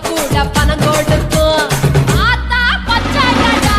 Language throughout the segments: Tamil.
கூட பணம் கொடுக்கும் ஆத்தா பச்சையடா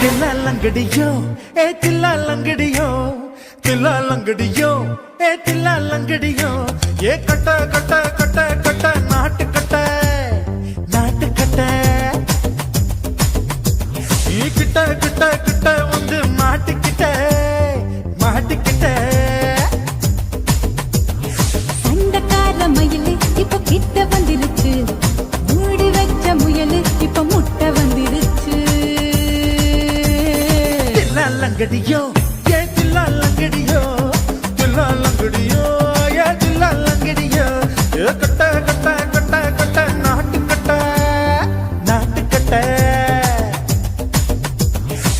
தில்லாலங்கடியோ ஏ தில்லாலங்கடியோ தில்லாலங்கடியோ ஏ தில்லாலங்கடியோ ஏ கட்ட கட்ட கட்ட கட்ட நாட்டு கட்ட நாட்டு கட்ட நீ கிட்ட கிட்ட கிட்ட வந்து மாட்டிக்கிட்ட மாட்டிக்கிட்ட சண்டக்கார மயிலு இப்ப கிட்ட வந்துருச்சு மூடி வச்ச முயலு இப்ப முட்டை வந்துருச்சு தில்லாலங்கடியோ ஏ தில்லாலங்கடியோ தில்லாலங்கடியோ ஏ தில்லாலங்கடியோ ஏ கட்ட கட்ட கட்ட கட்ட நாட்டு கட்ட நாட்டு கட்ட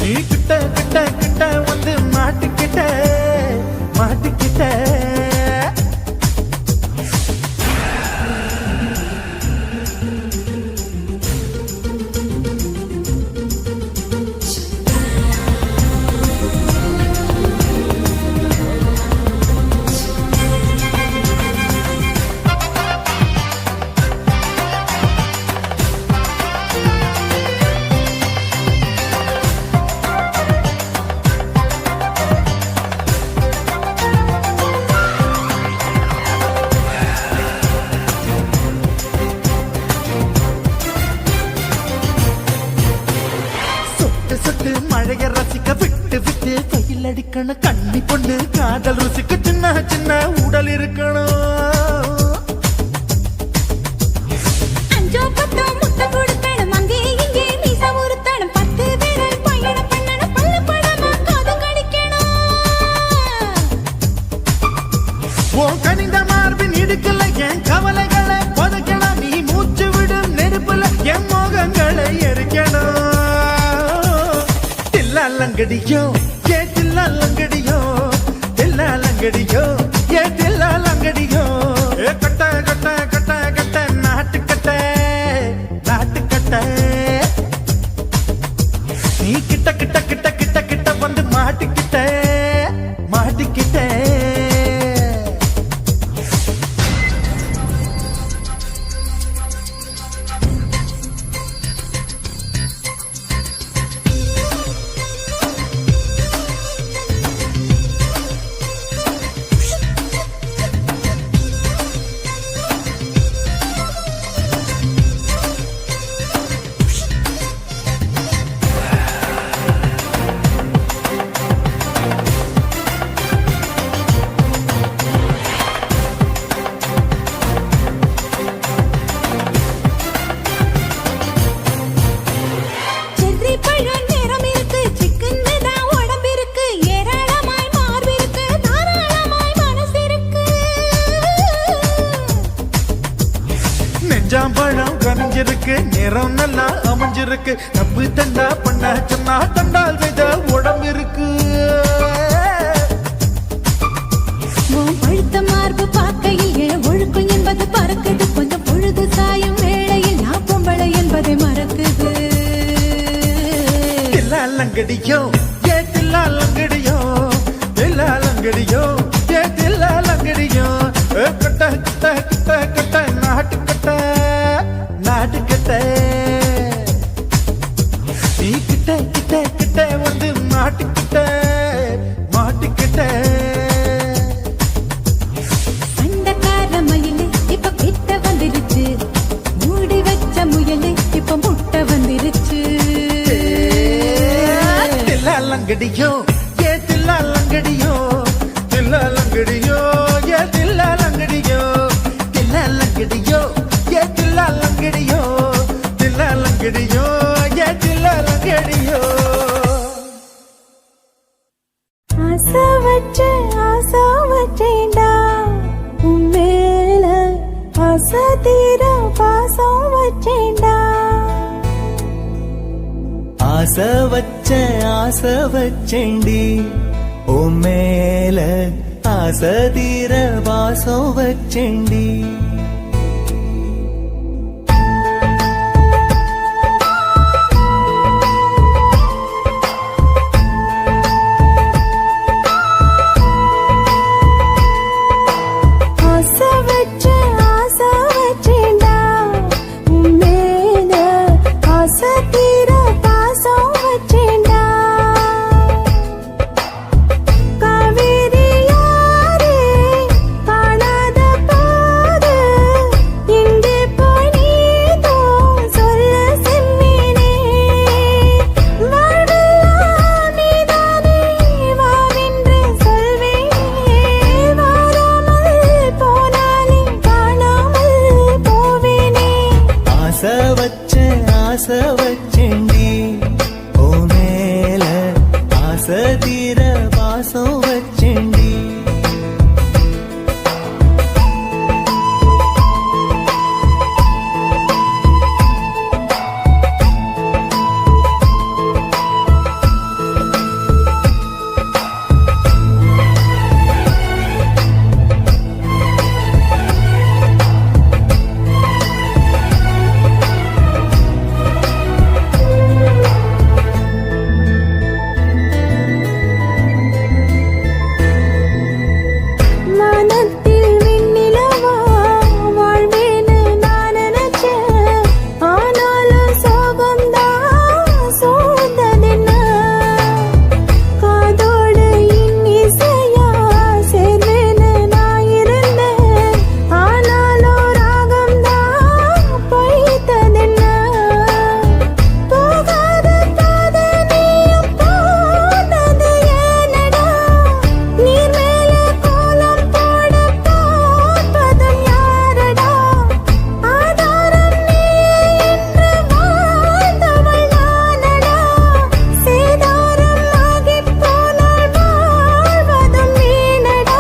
நீ கிட்ட கிட்ட கிட்ட வந்து மாட்டிக்கிட்ட மாட்டிக்கிட்ட சொட்டு மழைய ரசிக்க விட்டு விட்டு கையில் அடிக்கணும் கண்ணி பொண்ணு காதல் ருசிக்க சின்ன சின்ன உடல் இருக்கணும் அஞ்சோ பத்தோ முட்டை கொடுக்கணும் அங்கே இங்கே மீச உருத்தணும் 10 விரல் பயணம் பண்ணணும் பல்ல படமா காது கடிக்கணும் உன் கனிந்த மார்பின் இடுக்கல என் கவலைகளை புதைக்கணும் நீ மூச்சு விடும் நெருப்புல என் மோகங்களை எரிக்கணும் தில்லாலங்கடியோ ஏ தில்லாலங்கடியோ தில்லாலங்கடியோ ஏ தில்லாலங்கடியோ ஏ கட்ட கட்ட கட்ட கட்ட நாட்டு கட்ட நாட்டு கட்ட நீ கிட்ட கிட்ட கிட்ட கிட்ட கிட்ட வந்து மாட்டிக்கிட்ட மாட்டிக்கிட்ட செர்ரி பழம் நிறம் இருக்கு சிக்கன்னு தான் உடம்பு இருக்கு ஏராளமாய் மார்பு இருக்கு தாராளமாய் மனசு இருக்கு நெஞ்சாம்பழம் கனிஞ்சிருக்கு நிறம் நல்லா அமைஞ்சிருக்கு நம்பு தண்டா பண்ண சொன்னா தண்டால் செய்த உடம்பு இருக்கு உன் பழுத்த மார்பு பார்க்கையில் என் ஒழுக்கம் என்பது பறக்குது கொஞ்சம் பொழுது சாயும் வேளையில் நான் பொம்பளை என்பதை மறக்குது தில்லாலங்கடியோ ஏ தில்லாலங்கடியோ தில்லாலங்கடியோ ஏ தில்லாலங்கடியோ ஏ கட்ட கட்ட கட்ட கட்ட நாட்டு கட்ட நாட்டு கட்ட நீ கிட்ட கிட்ட கிட்ட வந்து மாட்டிக்கிட்ட மாட்டிக்கிட்ட சண்டக்கார மயிலு இப்ப கிட்ட வந்துருச்சு மூடி வச்ச முயலு இப்ப முட்டை வந்துருச்சு தில்லாலங்கடியோ ஏ தில்லாலங்கடியோ தில்லாலங்கடியோ ஏ தில்லாலங்கடியோ தில்லாலங்கடியோ ஏ தில்லாலங்கடியோ தில்லாலங்கடியோ ஏ தில்லாலங்கடியோ ஆசை வச்சேன்டா உன் மேல ஆசை தீர பாசம் வச்சேன்டா ஆசை வச்சேண்டி ஓ மேல ஆசை தீர வாசம் வச்சேண்டி ஆசை வச்சேன்டா உன் மேல ஆசை தீர பாசம் வச்சேன்டா ஆசை வச்சேண்டி ஓ மேல ஆசை தீர பாசம் வச்சேண்டி மனத்தில் விண்ணிலவா வாழ்வேன்னு நான் நினைச்சேன். ஆனாலும் சோகம்தான் சூழ்ந்ததென்ன? காதோடு இன்னிசையா சேர்வேன்னு நான் இருந்தேன். ஆனாலும் ராகம்தான் பொய்த்ததென்ன? போகாத பாதை நீயும் போனது ஏனடா? நீர் மேல கோலம் போட பார்ப்பதும் யாரடா? ஆதாரம் நீயே என்று வாழ்ந்தவள் நானடா. சேதாரம் ஆகிப் போனால் வாழ்வதும் வீணடா.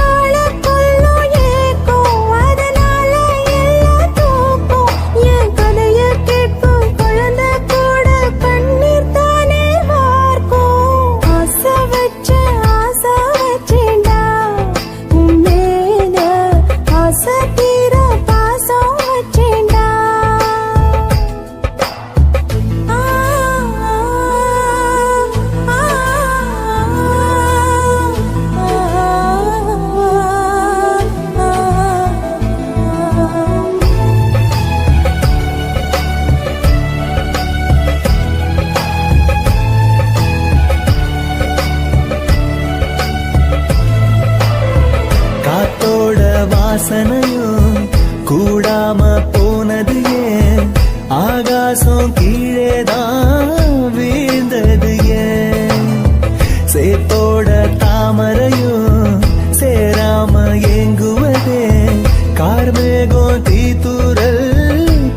ஆளக்கொல்லும் ஏக்கம் அதனால எல்லாம் தூக்கம். என் கதைய கேட்கும் குழந்தை கூட கண்ணீர் தானே வார்க்கும். ஆசை வச்சேன்டா உன் மேல ஆசை தீர பாசம் வச்சேன்டா. ஆ காத்தோட வாசனையும் கூடாம போனது ஏன் ஆகாசம் கீழேதான் வீழ்ந்தது ஏன் சேத்தோட தாமரையும் சேராம ஏங்குவதே கார்மேகம் தீத்துரல்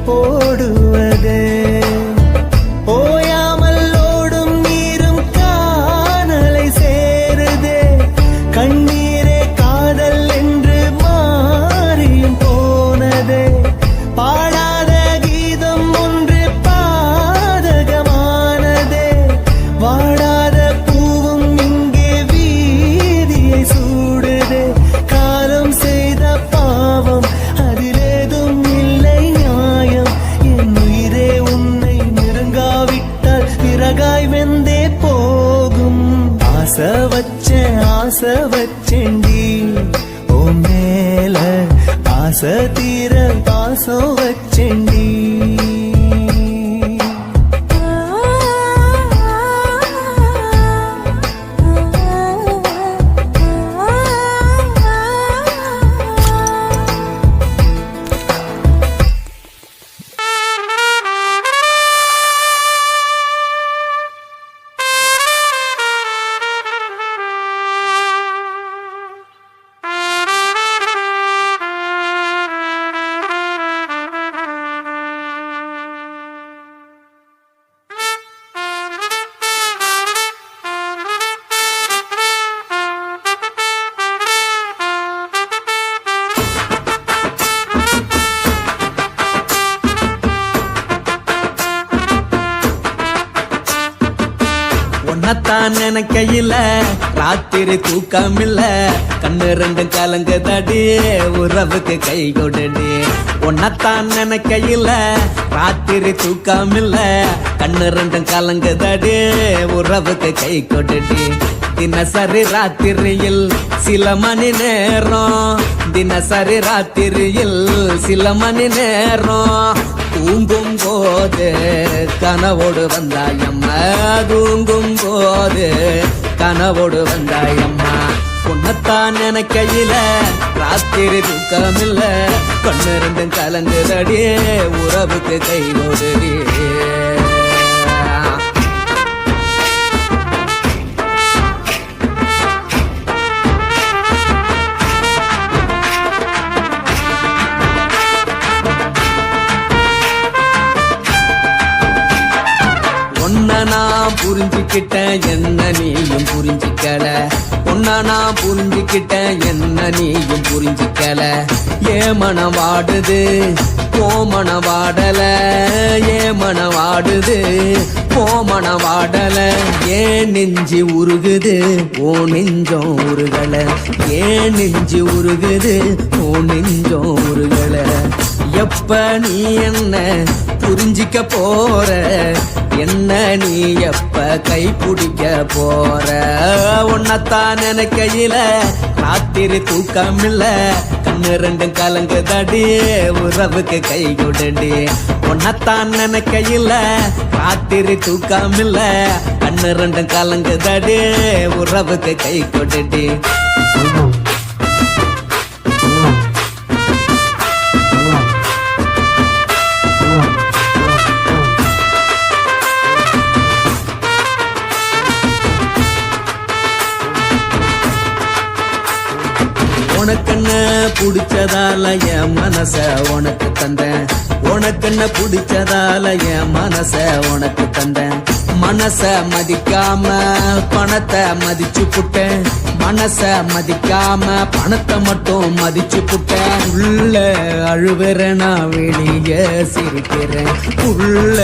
போடுவதே ஓயாமல் ஓடும் நீரும் காணலை சேருதே கண்ணீரே காதல் என்று மாறியும் போனதே பாடாத கீதம் ஒன்று பாதகமானதே வாடாத பூவும் இங்கே வீதியை சூடுதே காலம் செய்த பாவம் அதிலேதும் இல்லை நியாயம் என் உயிரே உன்னை நெருங்காவிட்டால் பிறகாய் வெந்தே போகும் ஆசை வச்சேண்டி ஓ மேல ஆசை தீர பாசம் வச்சேண்டி உன்னத்தான் நினைக்கையில ராத்திரி தூக்கமில்ல கண்ணு ரெண்டும் கலங்குதடி உறவுக்கு கை கொடுடி உன்னத்தான் நினைக்கையில ராத்திரி தூக்கமில்ல கண்ணு ரெண்டும் கலங்குதடி உறவுக்கு கை கொடுடி தினசரி ராத்திரியில் சில மணி நேரம் தினசரி ராத்திரியில் சில மணி நேரம் தூங்கும் போது கனவோடு வந்தாயம்மா தூங்கும் போது கனவோடு வந்தாயம்மா உன்னத்தான் நினைக்கையில ராத்திரி தூக்கமில்ல கண்ணு ரெண்டும் கலங்குதடி உறவுக்கு கை கொடுடி நான் புரிஞ்சுக்கிட்டேன் என்ன நீயும் புரிஞ்சுக்கல உன்ன நான் புரிஞ்சுக்கிட்டேன் என்ன நீயும் புரிஞ்சுக்கல ஏன் மனம் வாடுது போ மனம் வாடல ஏன் மனம் வாடுது போ மனம் வாடல ஏன் நெஞ்சு உருகுது ஓ நெஞ்சம் உருகல ஏன் நெஞ்சு உருகுது ஓ நெஞ்சம் உருகல எப்ப நீ என்ன புரிஞ்சிக்க போற என்ன நீ எப்ப கை பிடிக்க போற உன்னத்தான் நினைக்கையில ராத்திரி தூக்கம் இல்ல கண்ணு ரெண்டும் கலங்குதடி உறவுக்கு கை கொடுடி உன்னத்தான் நினைக்கையில ராத்திரி தூக்கம் இல்ல கண்ணு ரெண்டும் கலங்குதடி உறவுக்கு கை கொடுடி உனக்கென்ன பிடிச்சதால என் மனச உனக்கு தந்தேன் உனக்கென்ன பிடிச்சதால என் மனச உனக்கு தந்தேன் மனச மதிக்காம பணத்தை மதிச்சு புட்டேன் மனச மதிக்காம பணத்தை மட்டும் மதிச்சு புட்டேன் உள்ள அழுவுறனா வெளிய சிரிக்கிறேன் உள்ள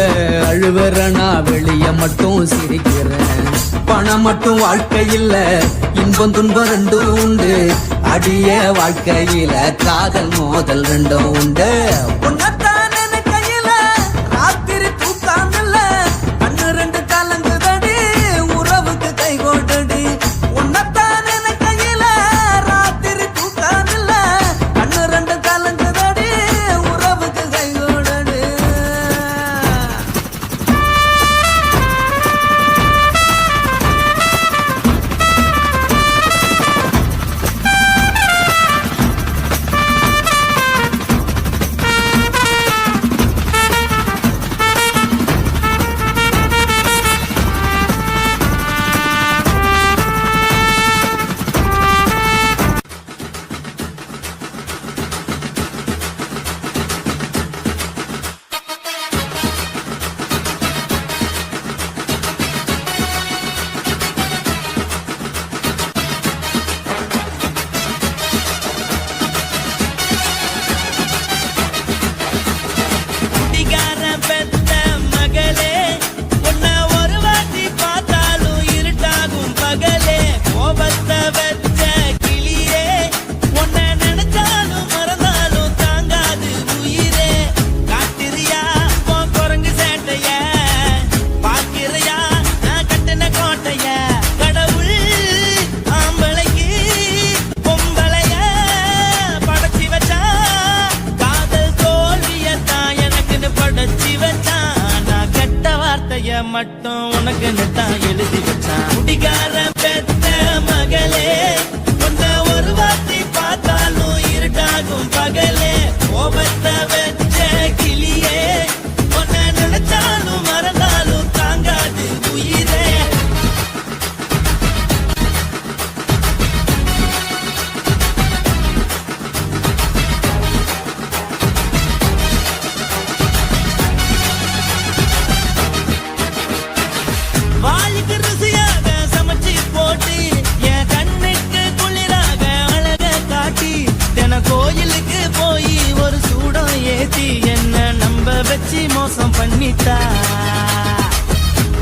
அழுவுறனா வெளிய மட்டும் சிரிக்கிறேன் பணம் மட்டும் வாழ்க்கையில் இன்பம் துன்பம் ரெண்டும் உண்டு அடிய வாழ்க்கையில காதல் மோதல் ரெண்டும் உண்டு உன்னத்தான் நினைக்கையில ராத்திரி தூக்கம் இல்ல கண்ணு ரெண்டு கலங்குதடி உறவுக்கு கை கொண்டடி உன்னத்தான் நினைக்கையில ராத்திரி தூக்கம் இல்ல கண்ணு ரெண்டு கலங்குதடி உறவுக்கு கை கொண்டடி மட்டும் உனக்கு தான் எழுதி வச்சான் குடிகார பெத்த மகளே உன்னை ஒரு வார்த்தை பார்த்தாலும் இருட்டாகும் பகலே கோபத்தை வச்ச கிளியே உன்னை நினைச்சாலும் மறந்தாலும் தாங்காது உயிரே வாய்க்கு ருசியாக சமைச்சு போட்டு என் கண்ணுக்கு குளிராக அழக காட்டி தின கோயிலுக்கு போய் ஒரு சூடம் ஏத்தி என்ன நம்ப வச்சு மோசம் பண்ணிட்டா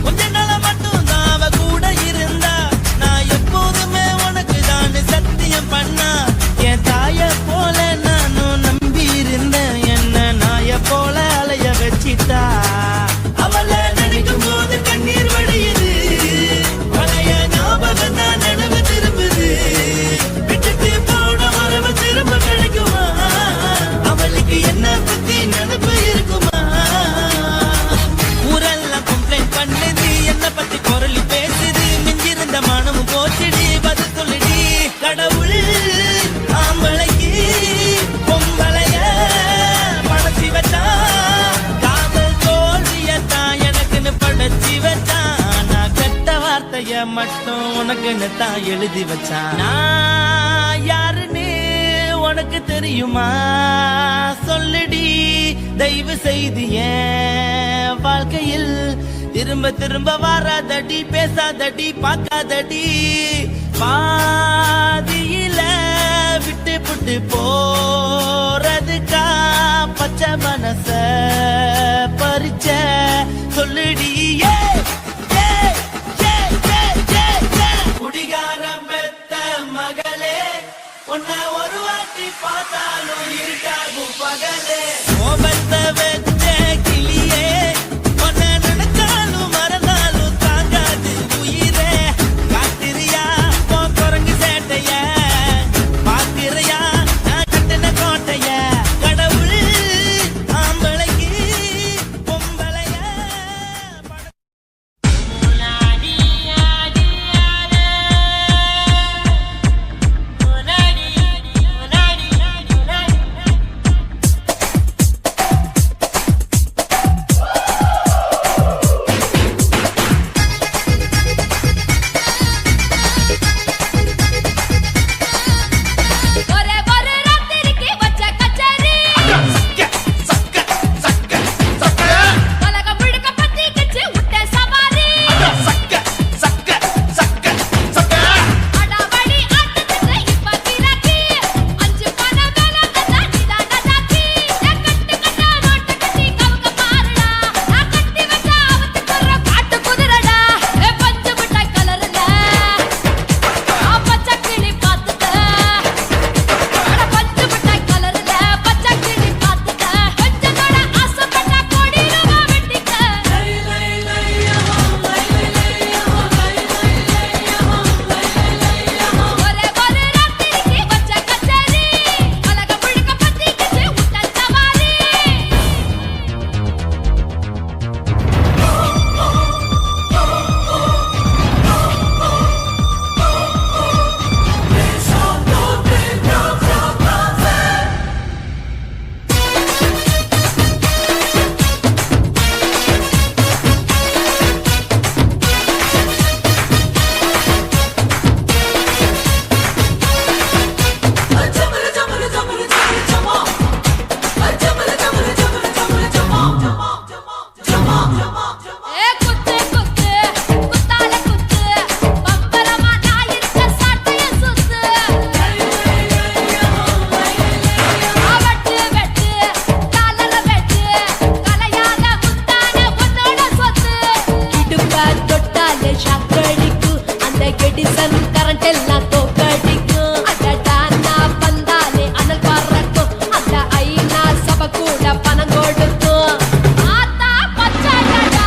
கொஞ்ச நாள மட்டும் தான் அவ கூட இருந்தா நான் எப்போதுமே உனக்கு தான் சத்தியம் பண்ணா என் தாய போல நானும் நம்பி இருந்தேன் என்ன நாய போல அலைய வச்சிட்டா அவளை நினைக்கும் போது கண்ணீர் வடியுது பழைய ஞாபகம் தான் நினைவு திரும்புது விட்டுட்டு போன வரவு திரும்ப கிடைக்குமா அவளுக்கு என்ன பத்தி நினைப்பு இருக்குமா ஊரெல்லாம் கம்ப்ளைண்ட் பண்ணுது என்ன பத்தி குரலி பேசுது மிஞ்சிருந்த மனமும் போச்சுடி பதில் சொல்லுடி கடவுள் ஆம்பளைக்கு பொம்பளைய படைச்சி வச்சா காதல் தோல்வியத்தான் எனக்குன்னு படைச்சி வச்சான் நான் கெட்ட வார்த்தைய மட்டும் உனக்குன்னு தான் எழுதி வச்சான் நான் யாருன்னு உனக்கு தெரியுமா சொல்லுடி தயவு செய்து என் வாழ்க்கையில் திரும்ப திரும்ப வாராதடி பேசாதடி பார்க்காதடி பாதியில விட்டு புட்டு போறதுக்கா பச்சை மனச பறிச்ச சொல்லுடி குடிகாரம் பெத்த மகளே உன்னை ஒரு வாட்டி பார்த்தாலும் இருக்காகும் பகலே கோபத்தை வச்ச கிளியே உன்னை நினைச்சாலும் மறந்தாலும் தாங்காது உயிரே காத்திரியா உன் குரங்கு சேட்டைய பாக்கிறையா நான் கட்டின கோட்டைய கடவுள் ஆம்பளைக்கு பொம்பளைய ஒரே ஒரு ராத்திரிக்கு வச்ச கச்சேரி உலகம் முழுக்க பத்திக்கிச்சு விட்ட சவாரி அடாவடி ஆட்டத்துக்கு இப்ப கிராக்கி 5 பண வேலை தந்தா நீதான் நஜாக்கி கட்டு கட்டா நோட்டு கட்டி கவுக்க பாருடா நான் கட்டி வச்ச அவத்துக்குற காட்டு குதிரடா பஞ்சு மிட்டாய் கலர்ல பச்சை கிளி பார்த்துக்க பஞ்சு மிட்டாய் கலர்ல பச்சை கிளி பார்த்துக்க கொஞ்சத்தோட ஆசைப்பட்ட கோடி ரூபா வெட்டிக்க ஒரே ஒரு ராத்திரிக்கு வச்ச கச்சேரி உலகம் முழுக்க பத்திக்கிச்சு விட்ட சவாரி குத்து குத்து குத்தால குத்து பம்பரமா நாயிருச்ச சாட்டைய சுத்து வெட்டு வெட்டு காலர வெட்டு கலையாத முத்தான உன்னோட சொத்து இடுப்ப தொட்டாலே ஷாக்கடிக்கும் அந்த கெடிசன் கரண்ட் எல்லாம் தோக்கடிக்கும் அடடா நான் வந்தாலே அனல் பறக்கும் அந்த ஐநா சபை கூட பணம் கொடுக்கும் ஆத்தா பச்சையடா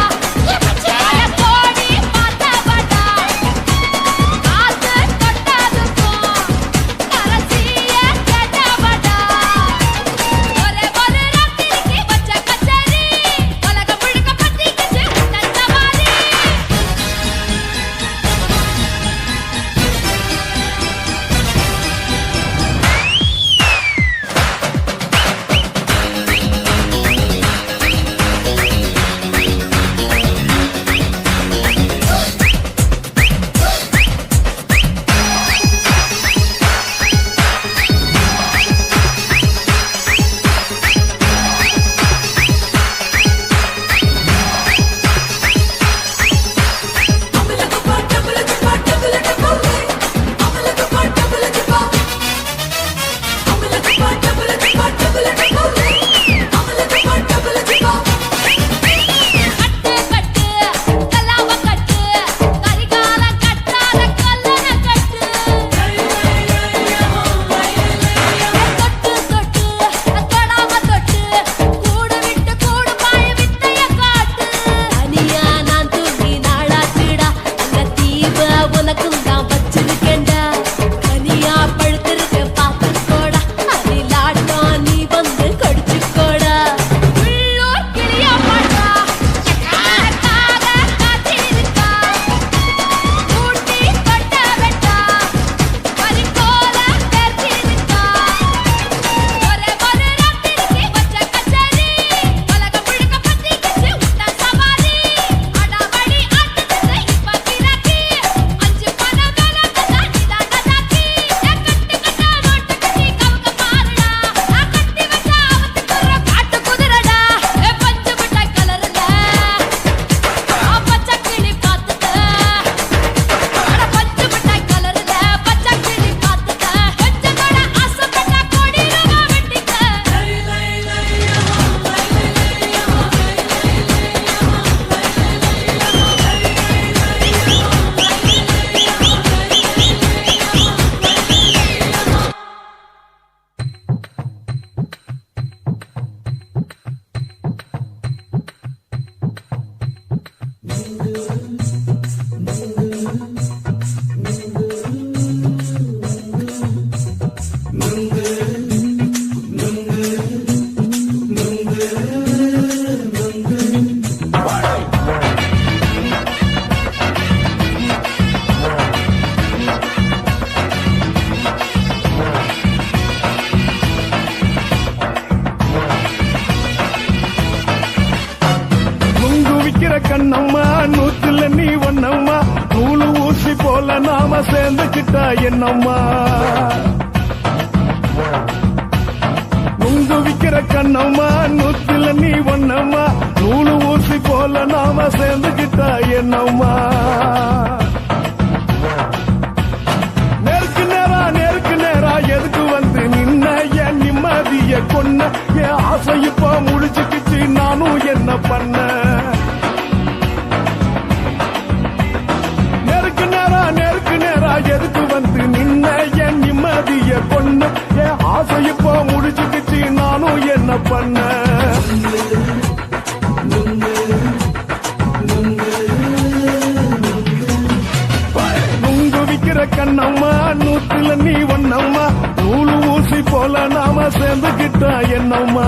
விக்கிற கண்ணம்மா நூத்துல நீ ஒன்னம்மா நூலு ஊசி போல நாம சேர்ந்துக்கிட்டா என்னம்மா நுங்கு விக்கிற கண்ணம்மா நூத்துல நீ ஒன்னம்மா நூலு ஊசி போல நாம சேர்ந்துக்கிட்டா என்னம்மா நேருக்கு நேரா எதுக்கு வந்து நின்ன என் நிம்மதிய கொன்ன என் ஆசை இப்ப முடிச்சுக்கிச்சு நானும் என்ன பண்ண நேருக்கு நேரா எதுக்கு வந்து நின்ன என் நிம்மதிய கொன்ன என் ஆசை இப்ப முடிச்சுக்கிச்சு நானும் என்ன பண்ண நுங்கு விக்கிற கண்ணம்மா நூத்துல நீ ஒன்னம்மா நூலு ஊசி போல நாம சேர்ந்துக்கிட்டா என்னம்மா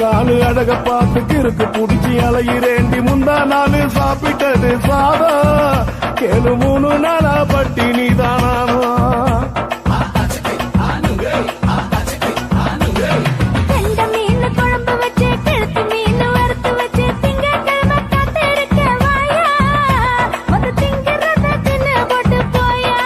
காலு அழக பார்த்துக்கு இருக்கு புடிச்சி அலையிறேண்டி முந்தா நாலு சாப்பிட்டது சாதம் கேளு 3 நாளா பட்டினி தானானோ கண்ட மீன் குழம்பு வச்சு கழுத்து மீன் வறுத்து வச்சு திங்கக்கிழமை காத்திருக்க வாயா வந்து திங்கிறத தின்னு போட்டு போயா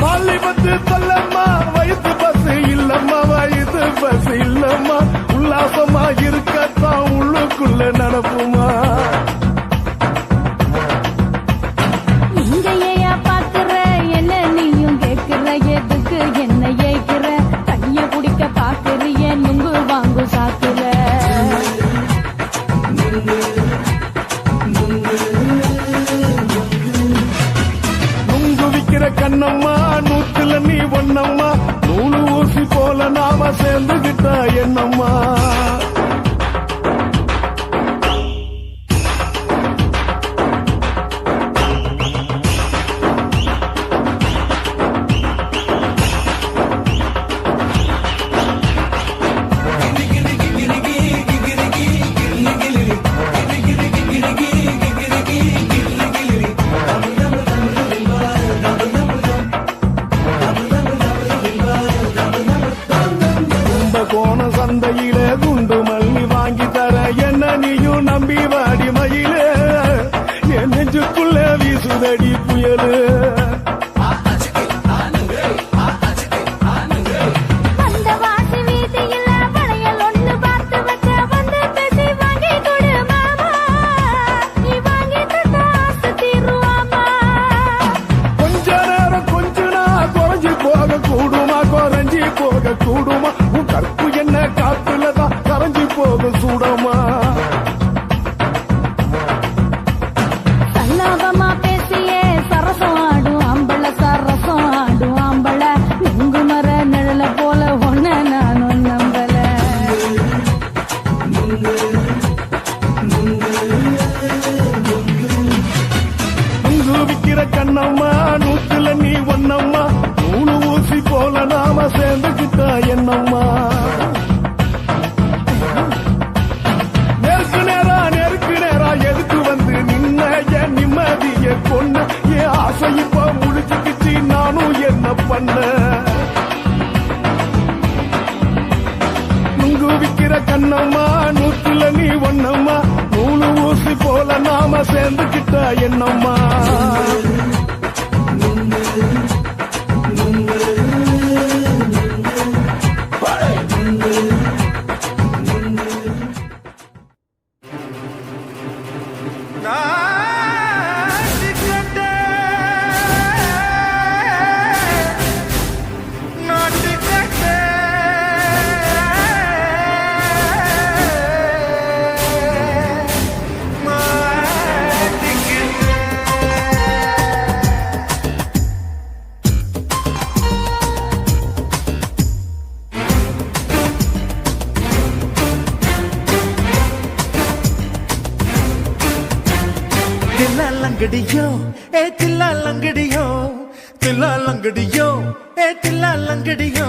பள்ளி பத்து சொல்லம்மா வயிற்று பஸ் இல்லம்மா வயிற்று பஸ் இல்லம்மா உல்லாசமா இருக்கத்தான் உள்ளுக்குள்ள நடப்புமா நீங்க ஏயா பாக்குற என்ன நீயும் கேக்குற எதுக்கு என்ன ஏய்க்கிற கைய குடிக்க பாக்குறிய நுங்கு வாங்கு சாக்குற நுங்கு விக்கிற கண்ணம்மா நூத்துல நீ ஒன்னம்மா நூலு ஊசி போல நாம சேர்ந்துகிட்டா என்னம்மா கோண சந்தையில குண்டு மல்லி வாங்கி தர என்ன நீயும் நம்பி வாடி மயிலே என் நெஞ்சுக்குள்ள வீசுதடி புயலு அந்த வாசி வீதியில வளையல் ஒண்ணு பார்த்து வச்ச வந்து பேசி வாங்கி கொடு மாமா நீ வாங்கி தந்தா ஆசை தீருவாமா கொஞ்ச நேரம் கொஞ்ச நான் குறைஞ்சி போக கூடுமா குறைஞ்சி போக கூடுமா உன் கற்பு என்ன காத்துலதான் கரைஞ்சி போக சூடமா சல்லாபமா பேசியே சரசம் ஆடும் ஆம்பள சரசம் ஆடும் ஆம்பள நுங்கு மர நிழல போல ஒன்ன நானும் நம்பல நுங்கு விக்கிற கண்ணம்மா நூத்துல நீ ஒன்னம்மா நூலு ஊசி போல நாம சேர்ந்துக்கிட்டா என்னம்மா நேருக்கு நேரா எதுக்கு வந்து நின்ன என் நிம்மதிய கொன்ன என் ஆசை இப்ப முடிச்சுக்கிச்சு நானும் என்ன பண்ண நுங்கு விக்கிற கண்ணம்மா நூத்துல நீ ஒன்னம்மா நூலு ஊசி போல நாம சேர்ந்துக்கிட்டா என்னம்மா லங்கடியோ ஏ தில்லா லங்கடியோ தில்லா லங்கடியோ ஏ தில்லா லங்கடியோ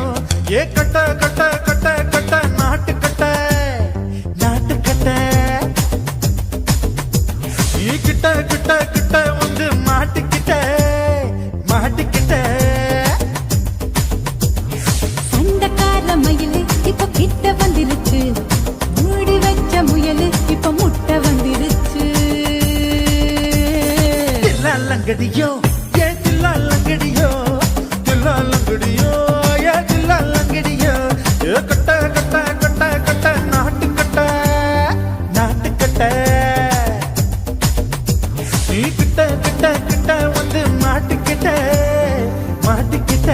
ஏ கட்ட கட்ட கட்ட கட்ட நாட்டு கட்ட நாட்டு கட்ட நீ கிட்ட கிட்ட கிட்ட வந்து மாட்டிக்கிட்ட மாட்டிக்கிட்ட சண்டக்கார மயிலு இப்ப கிட்ட வந்துருச்சு மூடி வச்ச முயலு இப்ப முட்டை வந்துருச்சு தில்லா லங்கடியோ ஏ தில்லா லங்கடியோ தில்லா லங்கடியோ ஏ தில்லா லங்கடியோ ஏ கட்ட கட்ட கட்ட கட்ட நாட்டு கட்ட நாட்டு கட்ட நீ கிட்ட கிட்ட கிட்ட வந்து மாட்டிக்கிட்ட மாட்டிக்கிட்ட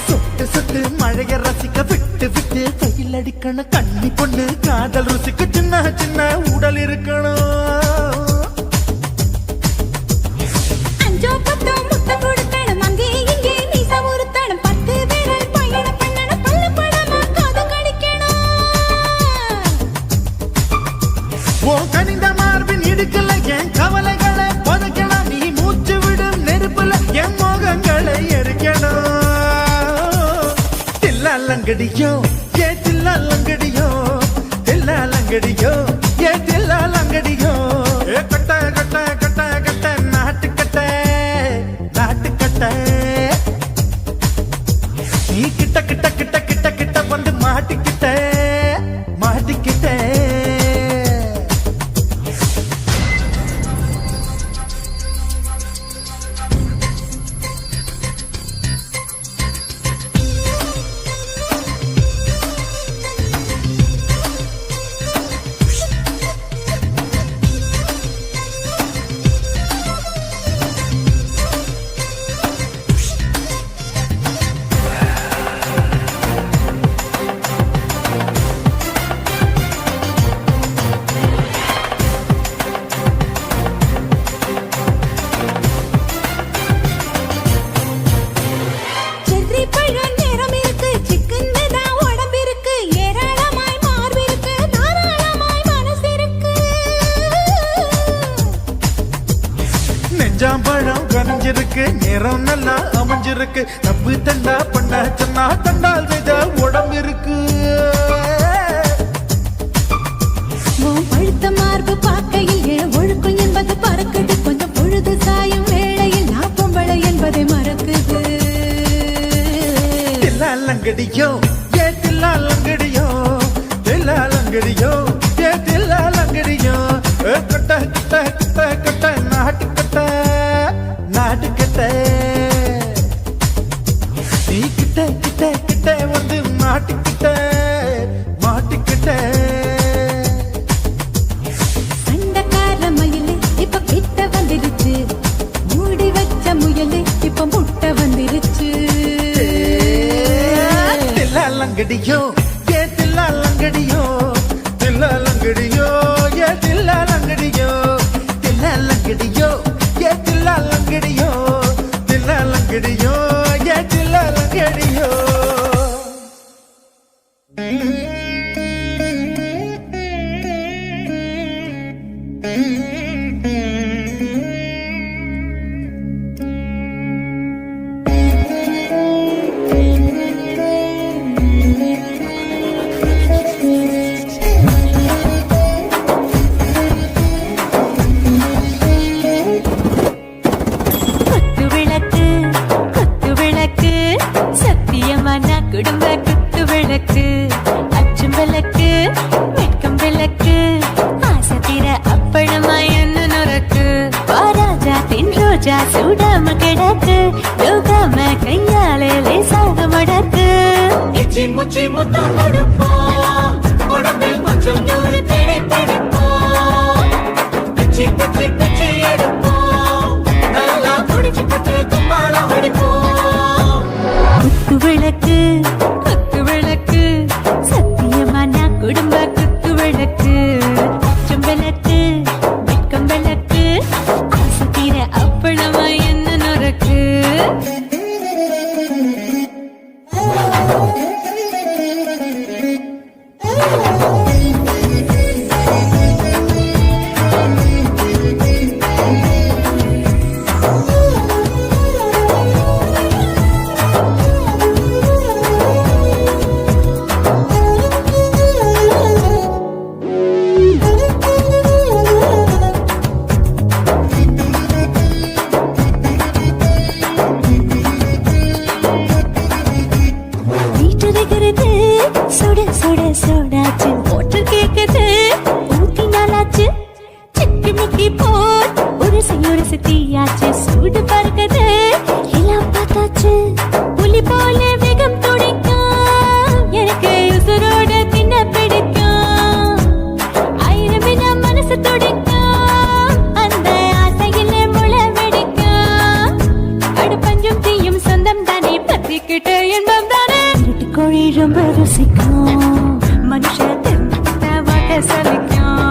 சொட்டு சொட்டு மழைய ரசிக்க விட்டு விட்டு கையில் அடிக்கணும் கண்ணி பொண்ணு காதல் ருசிக்கு சின்ன சின்ன உடல் இருக்கணும் அஞ்சோ பத்தோ முட்டை கொடுக்கணும் அங்கே இங்கே நீசா உறுத்தணும் 10 பேரல் பயணம் பண்ணணும் பல்ல படமா காது கடிக்கணும் ஓ கனிந்த மார்பின் இடுக்கல என் கவலைகளை புதைக்கணும் நீ மூச்சு விடும் நெருப்புல என் மோகங்களை எரிக்கணும் தில்லா லங்கடியோ ஏ தில்லா லங்கடியோ தில்லா லங்கடியோ ஏ தில்லா லங்கடியோ ஏ கட்ட கட்ட கட்ட கட்ட நாட்டு கட்ட நாட்டு கட்ட நீ கிட்ட கிட்ட கிட்ட கிட்ட கிட்ட வந்து மாட்டிக்கிட்ட மாட்டிக்கிட்ட செர்ரி பழம் நேரம் இருக்கு சிக்கன்னு தான் உடம்பு இருக்கு ஏராளமாய் மார்பு இருக்கு தாராளமாய் மனசு இருக்கு நெஞ்சாம்பழம் கனிஞ்சிருக்கு நேரம் நல்லா அமைஞ்சிருக்கு தப்பு தண்டா பண்ண சொன்னா தண்டால் வித உடம்பு இருக்கு உன் பழுத்த மார்பு பார்க்கையில் என் ஒழுக்கம் என்பது பறக்குது கொஞ்சம் பொழுது சாயும் வேளையில் நான் பொம்பளை என்பதை மறக்குது தில்லா லங்கடியோ ஏ தில்லா லங்கடியோ தில்லா லங்கடியோ ஏ தில்லா லங்கடியோ ஏ கட்ட கட்ட கட்ட கட்ட நாட்டு கட்ட நாட்டு கட்ட நீ கிட்ட கிட்ட கிட்ட வந்து மாட்டிக்கிட்ட மாட்டிக்கிட்ட சண்டக்கார மயிலு இப்ப கிட்ட வந்துருச்சு மூடி வச்ச முயலு இப்ப முட்டை வந்துருச்சு தில்லா லங்கடியோ ஏ தில்லா லங்கடியோ தில்லா லங்கடியோ ஏ தில்லா லங்கடியோ தில்லா லங்கடியோ ஏ தில்லா லங்கடியோ தில்லா லங்கடியோ ஏ தில்லா லங்கடியோ குத்து விளக்கு சத்தியமான குடும்ப குத்து விளக்கு அச்சும் விளக்கு வெட்கம் விளக்கு ஆசை தீர அப்பளமா என்ன நுறக்கு வாராஜா தின் ரோஜா சூடாம கிடக்கு யோகாம கையாலே லேசாக மடக்கு முச்சி முத்தம் கொடுப்போம் உடம்பில் மச்சம் நூறு தேடி பிடிப்போம் பிச்சி பிச்சி பிச்சி எடுப்போம் நல்லா குடிச்சு பட்டு கும்பாலம் அடிப்போம் குத்து விளக்கு குத்து விளக்கு சத்தியமான குடும்ப குத்து விளக்கு பச்சம் விளக்கு வெட்கம் விளக்கு ஆசை தீர அப்பளமா என்ன நொறுக்கு வீட்டுகிறது சுட சுட சுடாச்சு போட்டு கேக்குது ஊத்தி நாளாச்சு சிக்கி முக்கி போல் ஒரு தீயாச்சு சூடு பறக்குது எல்லாம் பார்த்தாச்சு புலி போல வேகம் துடிக்கும் எனக்கு உசுரோட தின்ன பிடிக்கும் ஆயிரம் வினா மனசு துடிக்கும் அந்த ஆசையிலே முளை வெடிக்கும் அடு பஞ்சும் தீயும் சொந்தம் தானே பத்திக்கிட்டு என்பம் தானே கோழி ரொம்ப ருசிக்கும் மனுஷ தெரிந்த வாட்ட சலிக்கும்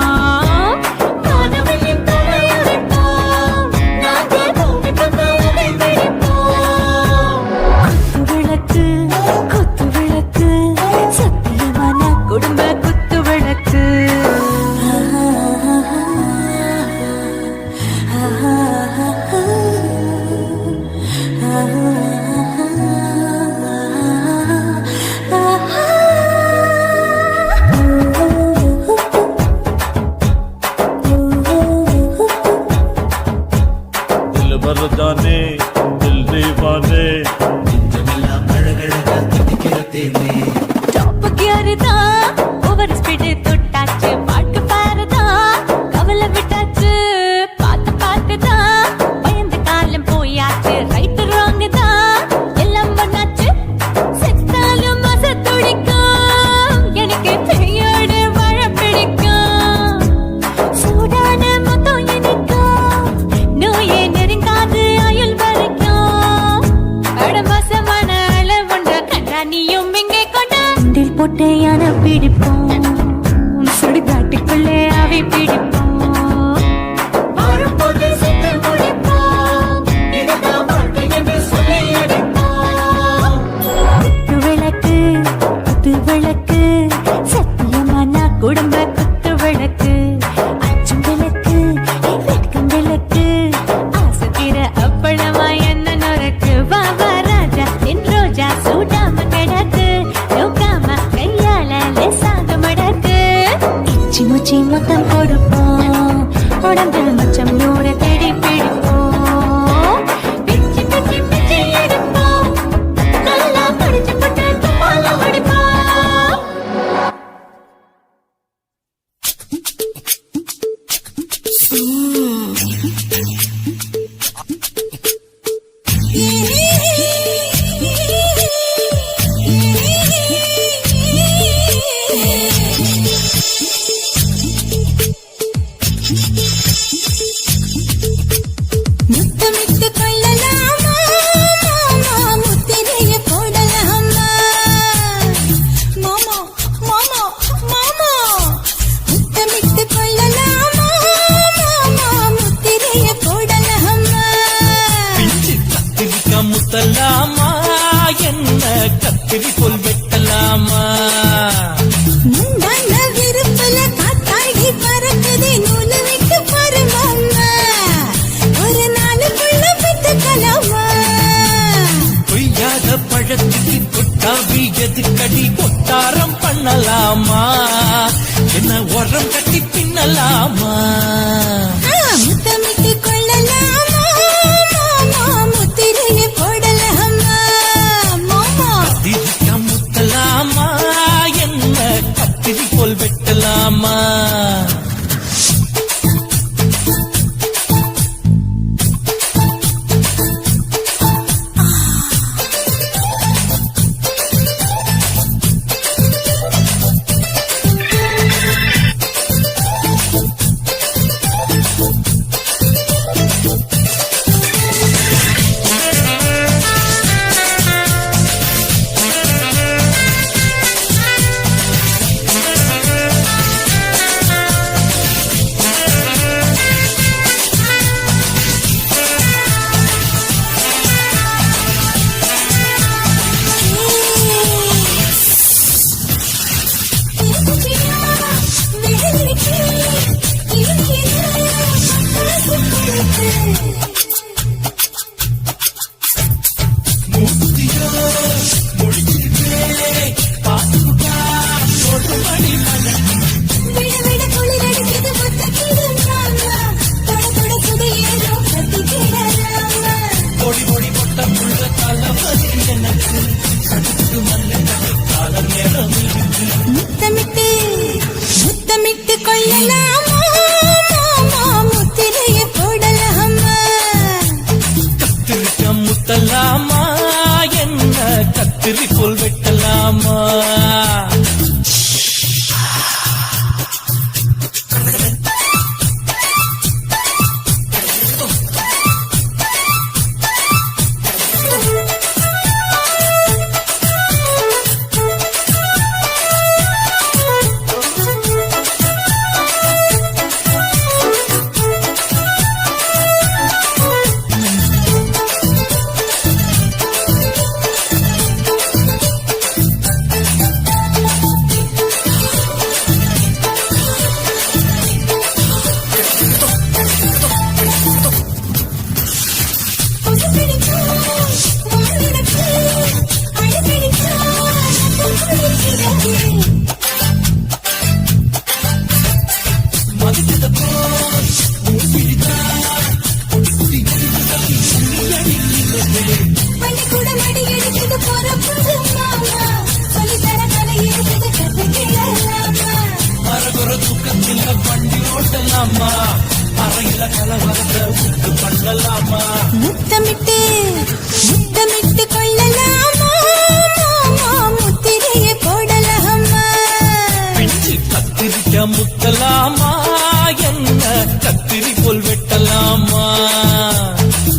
மானவனின் தலையடிப்போம் நாங்கள் பூமி பந்தாவை வெடிப்போம் குத்து விளக்கு சத்தியமான குடும்ப குத்து விளக்கு दिल भर जाने दिल दीवाने டாப் கியர் தான் ஓவர் ஸ்பீடு தொட்டாச்சு பாட்டு பாருதான் கவலை விட்டாச்சு பார்த்து தான் பயந்து காலம் போயாச்சு ரைட் ராங் தான் எல்லாம் பண்ணாச்சு செத்தாலும் மச துடிக்கும் எனக்கு பெரியோடு வாழ பிடிக்கும் சூடான மொத்தம் எனக்கும் நோயே நெருங்காது ஆயுள் வரைக்கும் அடமசமான அளவுண்ட கண்ணானியும் இங்கே கொண்ட உண்டில் போட்டு யானை பிடிப்போம் சுடுகாட்டுக்குள்ளே அவை பிடிப்போம் வரும்போது சுட்டு முடிப்போம் இதுதான் வாழ்க்கை என்று சொல்லி அடிப்போம் குத்து விளக்கு சத்தியமான குடும்ப குத்து விளக்கு அச்சும் விளக்கு வெட்கம் விளக்கு ஆசை தீர அப்பளமா என்ன நொறுக்கு வா வா ராஜா என் ரோஜா சூடாம கிடக்கு நோக்காம கையால லேசாக மடக்கு இச்சி முச்சி மொத்தம் கொடுப்போம் உடம்பில் மச்சம் நூறு தேடி பிடிப்போம் பிச்சி பிச்சி பிச்சி எடுப்போம் நல்லா படிச்சு பட்டு தும்பாலம் அடிப்போம் முத்தமிட்டு கொள்ளலாமா மாமா முத்திரைய போடலாமா மாமா மாமா மாமா முத்தமிட்டு கொள்ளலாமா மாமா முத்திரைய போடலாமா பிஞ்சு கத்திரிக்கா முத்தலாமா என்ன கத்திரி போல் வெட்டலாமா முந்தான விருப்பல காத்தாடி பறக்குதே நூலு விட்டு பாரு மாமா ஒரு நாளுக்குள்ள பெற்றுக்கலாமா கொய்யாத பழத்துக்கு கொட்டாவி எதுக்கடி கொட்டாரம் பண்ணலாமா என்ன உரம் கட்டி பின்னலாமா முத்தமிட்டு கொள்ளலாமா மாமா முத்திரைய போடலாமா மாமா கத்திரிக்கா முத்தலாமா என்ன கத்திரி போல் வெட்டலாமா விட குளிர் அடிக்குது முத்தக்கிடும் ராமா தொட தொட சுதையேறோ கத்திக்கிடலாமா முத்தமிட்டு முத்தமிட்டு கொள்ளலாமா முத்திரையை போடலாமா கத்திரிக்க முத்தலாமா என்ன கத்திரி போல் வெட்டலாமா பள்ளிக்கூட மடி எடுக்குது போற புது மாமா சொல்லித்தர கலை இருக்குது கத்துக்கிடலாமா மரகுற தூக்கத்தில் வண்டி ஓட்டலாமா அறையில கலவரத்தை விட்டு பண்ணலாமா முத்தமிட்டு முத்தமிட்டு கொள்ளலாமா முத்திரையை போடலாமா பிஞ்சு கத்திரிக்க முத்தலாமா என்ன கத்திரி போல் வெட்டலாமா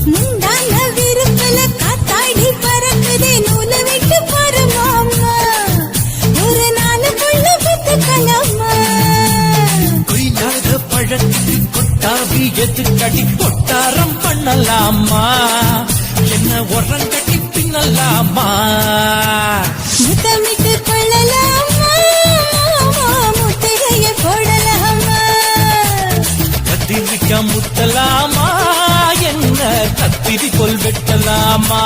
முந்தான விருப்பல காத்தாடி பறக்குதே நூலை விட்டு பரமாமா ஒரு நாளுக்குள்ள வித்துக்கலாமா கொய்யாத பழத்துக்கு கொட்டாவி எதுக்கடி கொட்டாரம் பண்ணலாமா என்ன உரங்கட்டி பின்னலாமா முத்தமிட்டு கொள்ளலாமா முத்திரையை போடலாமா கத்திரிக்க முத்தலாமா என்ன கத்திரி போல் வெட்டலாமா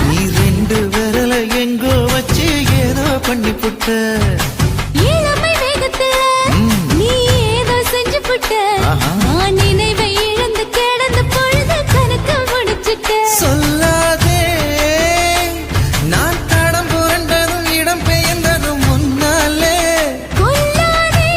நீ ரெண்டு விரல எங்கோ வச்சு ஏதோ பண்ணி புட்ட இளமை வேகத்துல நீ ஏதோ செஞ்சு புட்ட நான் நினைவை இழந்து கிடந்த பொழுது கணக்கு முடிச்சுட்ட சொல்லாதே நான் தடம் புரண்டதும் இடம் பெயர்ந்ததும் முன்னாலே கொல்லாதே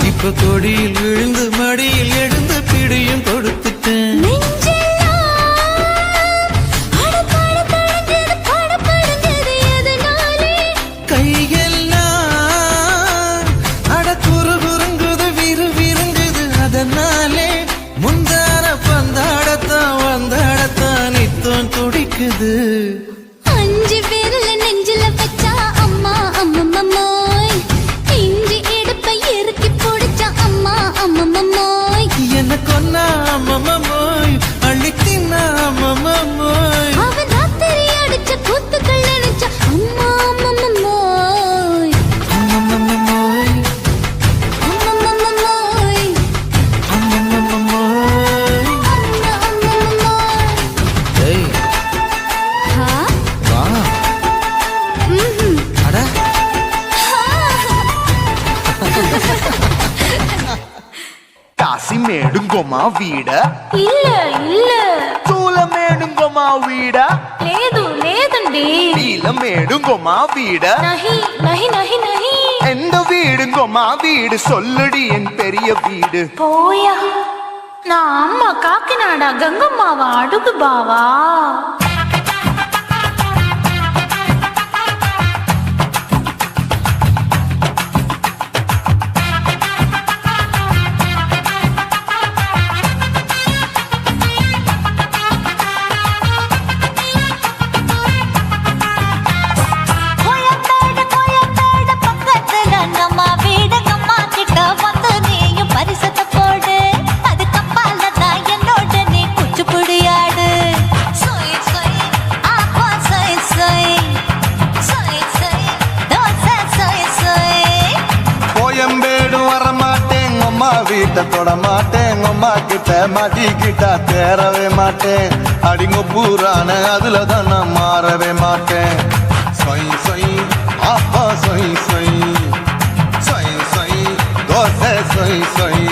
இப்ப கொடியில் விழுந்து மடியில் எழுந்து பிடியும் கொடுத்துட்டேன். கையெல்லாம் அட குறு குறுங்குது விறு விருங்குது அதனாலே முந்தார பந்தாடத்தான் வந்தாடத்தான் நித்தம் துடிக்குது. 5 விரல நெஞ்சில வச்சா அம்மா அம்மம்மோய், இஞ்சி எடுப்பை இறுக்கி பிடிச்சா அம்மா அம்மம்மோய், என்ன கொன்னா அம்மம்மோய் அள்ளி தின்னா அம்மம்மோய், அவன் ராத்திரி அடிச்ச கூத்துக்கள் நினைச்சா அம்மா அம்மம்மோய், அம்மம்மோய் அம்மம்மோய், அம்மம்மோய். அம்மா அம்மம்மோய். ஏய் ஆ? வா ம்ஹும். அட కాసి మేడుంగోమా వీడ இல்ல இல்ல చూల మేడుంగోమా వీడ లేదు లేదండి నీల మేడుంగోమా వీడ நஹி நஹி நஹி நஹி எந்த வீடுங்கோமா வீடு சொல்லுடி என் பெரிய வீடு போயா நான் அம்மா காக்கிநாடா கங்கம்மாவா அடுகு பாவா கோயம்பேடு கோயம்பேடு பக்கத்துல நம்ம வீடு அம்மா கிட்ட வந்து நீயும் பரிசத்தை போடு அது கப்பால தான் என்னோட நீ குச்சிப்புடியாடு சொய் சொய் ஆப்பா சொய் சொய் சொய் சொய் தோசை சொய் சொய் கோயம்பேடு வரமாட்டேன் அம்மா வீட்டை தொட மாட்டேன் அம்மா கிட்ட மாட்டிக்கிட்டா தேரவே மாட்டேன் அடிங்க பூரான அதுல தான் நான் மாறவே மாட்டேன் சொய் சொய் ஆப்பா சொய் சொய் சொய் சொய் தோசை சொய் சொய்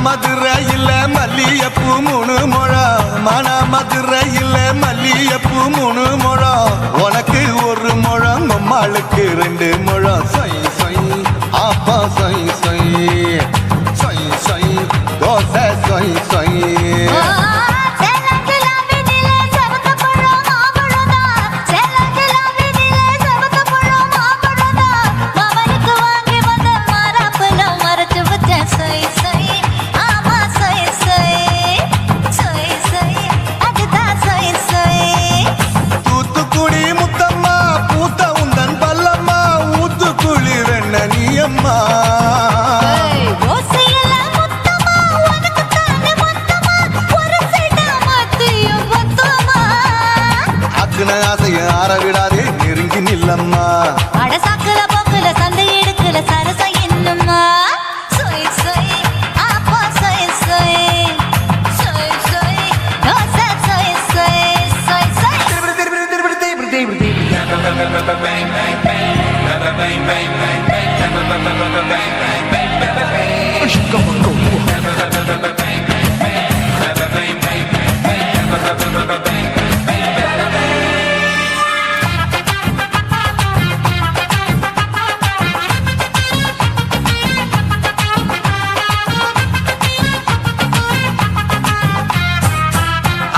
மதுரையில் மல்லியப்பூ 3 முழம் மதுரையில் மல்லியப்பூ 3 முழம் உனக்கு 1 முழம் அம்மாளுக்கு 2 முழம் சொய் சொய் ஆப்பா சொய் சொய் சொய் சொய் தோசை சொய் சொய் தூத்துக்குடி முத்தம்மா பூத்த உந்தன் பல்லம்மா ஊத்துக்குழி வெண்ண நீயம்மா அக்குன ஆசைய ஆற விடாதே நெருங்கி நில்லம்மா அடசாக்குல போக்குல சந்தை எடுக்கல சரசம் என்னம்மா சொய் சொய் ஆப்பா சொய் சொய் சொய் சொய் தோசை சொய் சொய் சொய் சொய்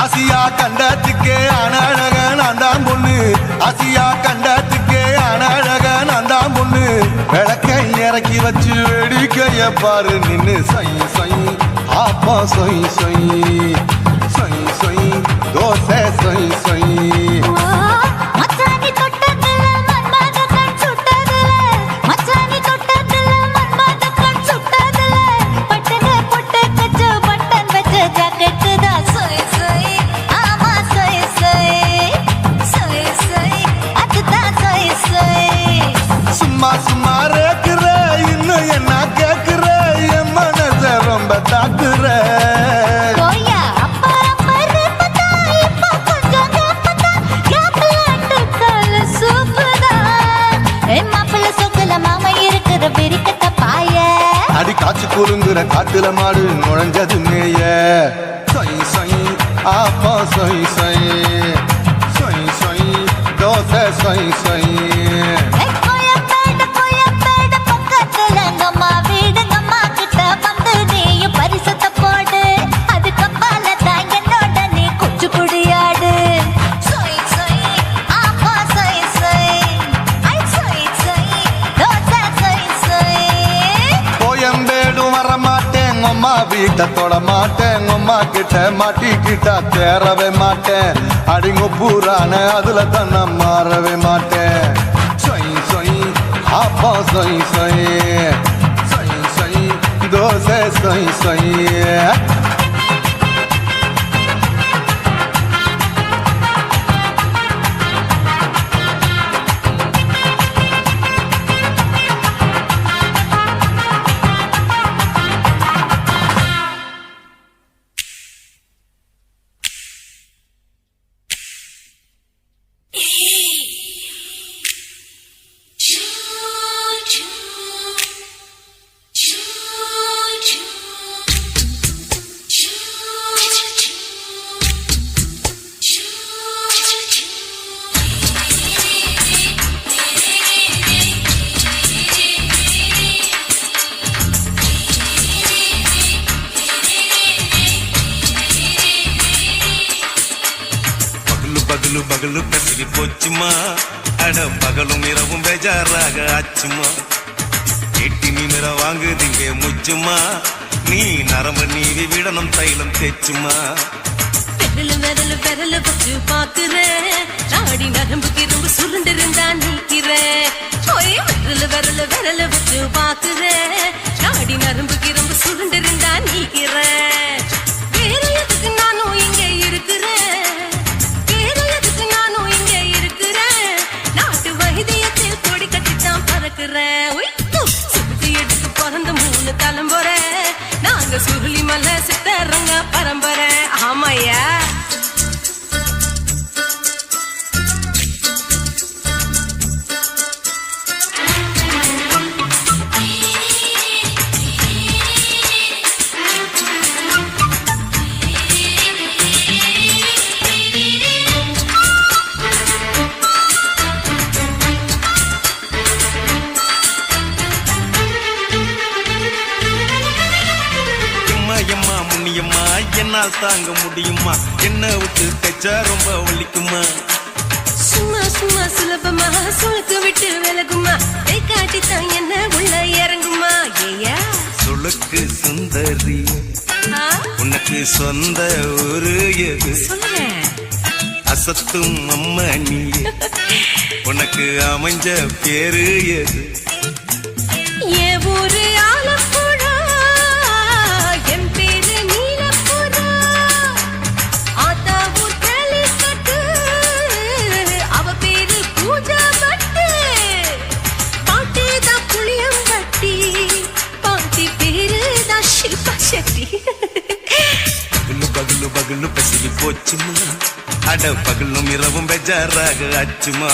ஆசியா கண்டத்துக்கே அனழக நான் தான் பொண்ணு ஆசியா கண்டத்துக்கே அனழக நான் தான் பொண்ணு விளக்கை இறக்கி வச்சு வேடிக்கைய பாரு நின்னு சொய் சொய் ஆப்பா சொய் சொய் சொய் சொய் தோசை சொய் சொய் மச்சானி தொட்டதுல மன்மத கண் சுட்டதுல மச்சானி தொட்டதுல மன்மத கண் சுட்டதுல பட்டன பொட்டு கச்சு பட்டன் வச்ச ஜாக்கெட் தான் சொய் சொய் ஆமா சொய் சொய் சொய் சொய் அதுதான் சொய் சொய் சும்மா சும்மா ரேக்குற இன்னும் என்ன கேக்குற என் மனச ரொம்ப தாக்குற கோயா அப்பா அப்பா ரப்பதா இப்ப குலுங்குற காட்டுல மாடு நுழைஞ்சது மேய சொய் சொய் ஆப்பா சொய் சொய் சொய் சொய் தோசை சொய் சொய் கோயம்பேடு பக்கத்துல எங்கம்மா வீடு அம்மா கிட்ட வந்து நீயும் பரிசத்தை போடு அது கப்பால தான் என்னோட நீ குச்சி புடியாடு சொய் சொய் ஆப்பா சொய் சொய் ஐ சொய் சொய் தோசை சொய் சொய் கோயம்பேடு வரமாட்டேன் அம்மா வீட்டை தொட மாட்டேன் அம்மா கிட்ட மாட்டிக்கிட்டா தேரவே மாட்டேன் அடிங்க பூரான அதுல தான் நான் மாறவே மாட்டேன் சொய் சொய் ஆப்பா சொய் சொய் சொய் சொய் தோசை சொய் சொய் பகலு பகலு கசகி போச்சுமா அட பகலும் இரவும் பேஜாராக ஆச்சுமா எட்டி நிமிர வாங்குதிங்க முச்சுமா நீ நரம்பு நீவி விடணும் தைலம் தேச்சுமா விரல வச்சு பாக்குறேன் நாடி நரம்பு கிரும்பு சுருண்டு இருந்தா நீக்கிறேன் விரல வச்சு பாக்குறேன் நாடி நரம்பு கிரும்பு சுருண்டு இருந்தா நீக்கிறேன் வேற எதுக்கு நானும் இங்க இருக்கிறேன் நாட்டு வைத்தியத்தில் கொடி கட்டித்தான் பறக்கிறேன் சுத்தி எடுத்து பிறந்த 3 தலைமுறை நாங்க சுருளி மலை சித்தரங்க பரம்பரை ஆமையா என்னால் தாங்க முடியுமா என்ன விட்டு தைச்சா ரொம்ப வலிக்குமா சும்மா சும்மா சுலபமா சுளுக்கு விட்டு விலகுமா கை காட்டித்தான் என்ன உள்ள இறங்குமா ஏயா சுளுக்கு சுந்தரி உனக்கு சொந்த ஊரு எது அசத்தும் அம்மா நீ உனக்கு அமைஞ்ச பேரு எது ஏ ஊரு ஆலப்புழா என் பேரு நீலப்புறா ஆத்தா ஊர் கேலிக்கட்டு அவ பேரு பூஜா பட்டு பாட்டு தான் புளியம்பட்டி பாட்டி பேரு தான் ஷில்பா செட்டி பகலு பகலு பகலு பசிக்கு போச்சுமா அட பகலும் இரவும் பெஜாராக ஆச்சுமா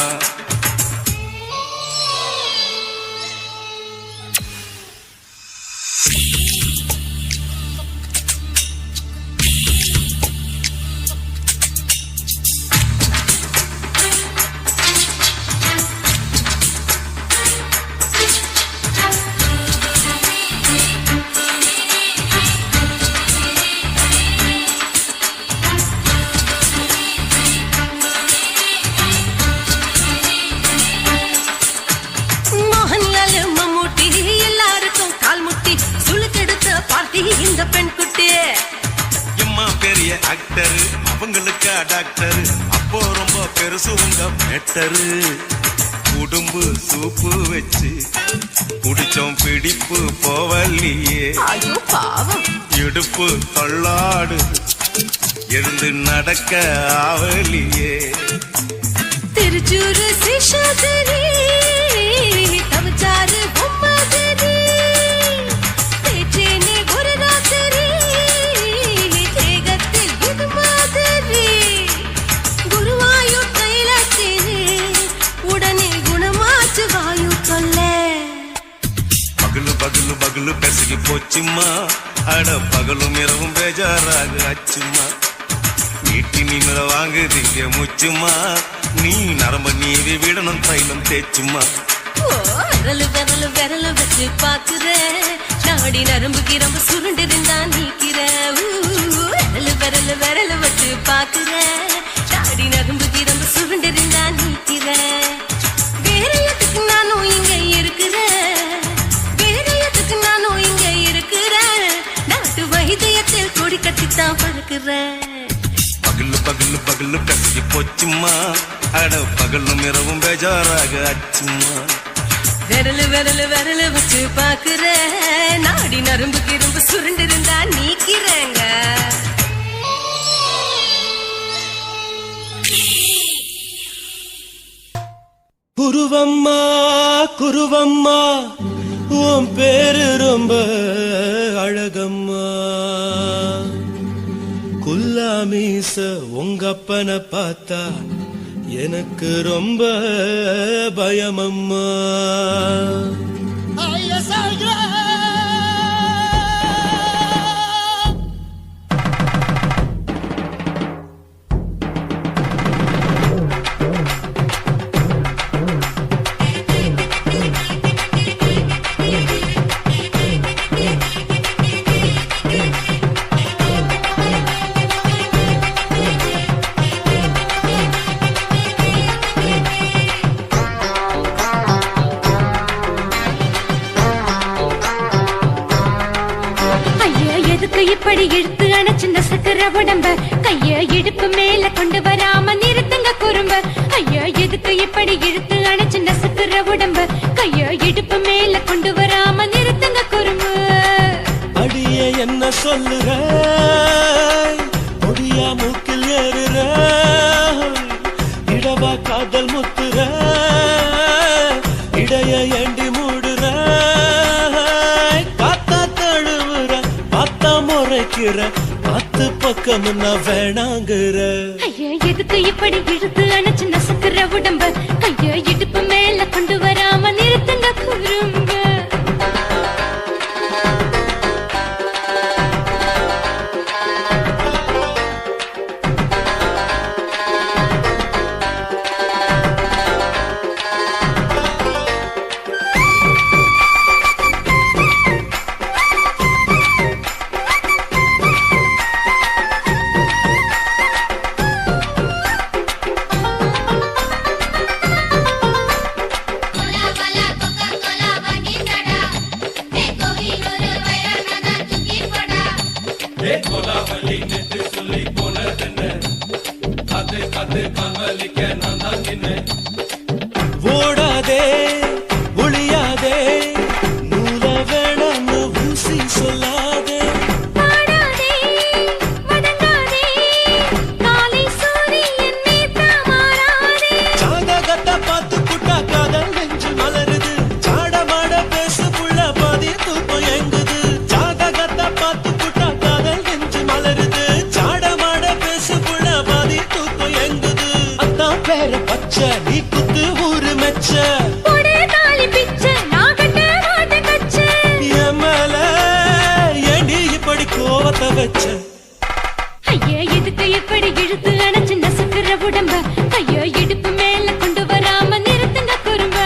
இந்த பெண் குட்டி எம்மா பெரிய ஆக்டர் அவங்களுக்கா டாக்டர் அப்போ ரொம்ப பெருசு உங்க மேட்டரு உடும்பு சூப்பு வச்சு குடிச்சோம் பிடிப்பு போவல்லையே ஐயோ பாவம் இடுப்பு தொள்ளாடு எழுந்து நடக்க ஆவலியே திருச்சூரு சிஷாதிரி தவச்சாரு பொம்மதிரி தேச்சேனே குருநாதரி தேகத்தில் இது மாதிரி குருவாயூர் தைலத்திரி உடனே குணமாச்சு வாயு சொல்ல பகலு பகலு பகலு பகலு பெசகி போச்சுமா அட பகலும் இரவும் பேஜாராக ஆச்சுமா வீட்டி நிமிர வாங்குதீங்க முச்சுமா நீ நரம்ப நீவி விடணும் தைலம் தேச்சுமா விரலு விரலு விரலு வச்சு பாக்குற நாடி நரம்பு கிரம்பு சுருண்டு இருந்தா நீக்கிற விரலு விரலு விரலு வச்சு பாக்குற நாடி நரம்பு கிரம்பு சுருண்டு இருந்தா நீக்கிற வேற எதுக்கு நானும் இங்க இருக்கிற வேற எதுக்கு நானும் இங்க இருக்கிற நாட்டு வைத்தியத்தில் கொடி கட்டித்தான் பறக்குற பகலு பகலு பகலு பெசகி போச்சுமா அட பகலும் இரவும் பேஜாராக ஆச்சுமா விரலு விரலு விரலு வச்சு பாக்குற நாடி நரம்பு கிரும்பு சுருண்டு இருந்தா நீக்கிறேங்க குருவம்மா குருவம்மா உன் பேரு ரொம்ப அழகம்மா குல்லாமீச உங்கப்பனை பார்த்தா எனக்கு ரொம்ப பயமம்மா இப்படி இழுத்து அணைச்சிருந்த சக்கர உடம்ப கைய இடுப்பு மேல கொண்டு வராம நிறுத்துங்க குறும்ப ஐயா எதுக்கு இப்படி இழுத்து அணைச்சிருந்த சக்கர உடம்ப கைய இடுப்பு மேல கொண்டு வராம நிறுத்துங்க குறும்பு அடிய என்ன சொல்லுற ஒடியா மூக்கில் ஏறுற இடவா காதல் முத்துற இடைய ஏண்டி மூடுற காத்தா தழுவுற பார்த்தா முறைக்கிற பத்து பக்கம் நான் வேணாங்குற ஐயா எதுக்கு இப்படி இழுத்து அணைச்சு நசுக்குற உடம்ப கைய இடுப்பு மேல கொண்டு வராம நிறுத்துங்க குறும்ப ஓடாதே ஒளியாதே நூல வேணான்னு ஊசி சொல்லாதே சாதகத்தை பார்த்து புட்டா காதல் நெஞ்சு மலருது சாடமாட பேசு புள்ள பாதி தூக்கம் எங்குது சாதகத்தை பார்த்து புட்டா காதல் நெஞ்சு மலருது சாடமாட பேசு புள்ள பாதி தூக்கம் எங்குது அதான் பேர பச்சை நீ குத்து ஊரு மெச்ச கோவத்தை வச்ச ஐயா எதுக்கு எப்படி இழுத்து அணைச்சு நசுக்குற உடம்ப கையோ இடுப்பு மேல கொண்டு வராம நிறுத்துங்க குறும்ப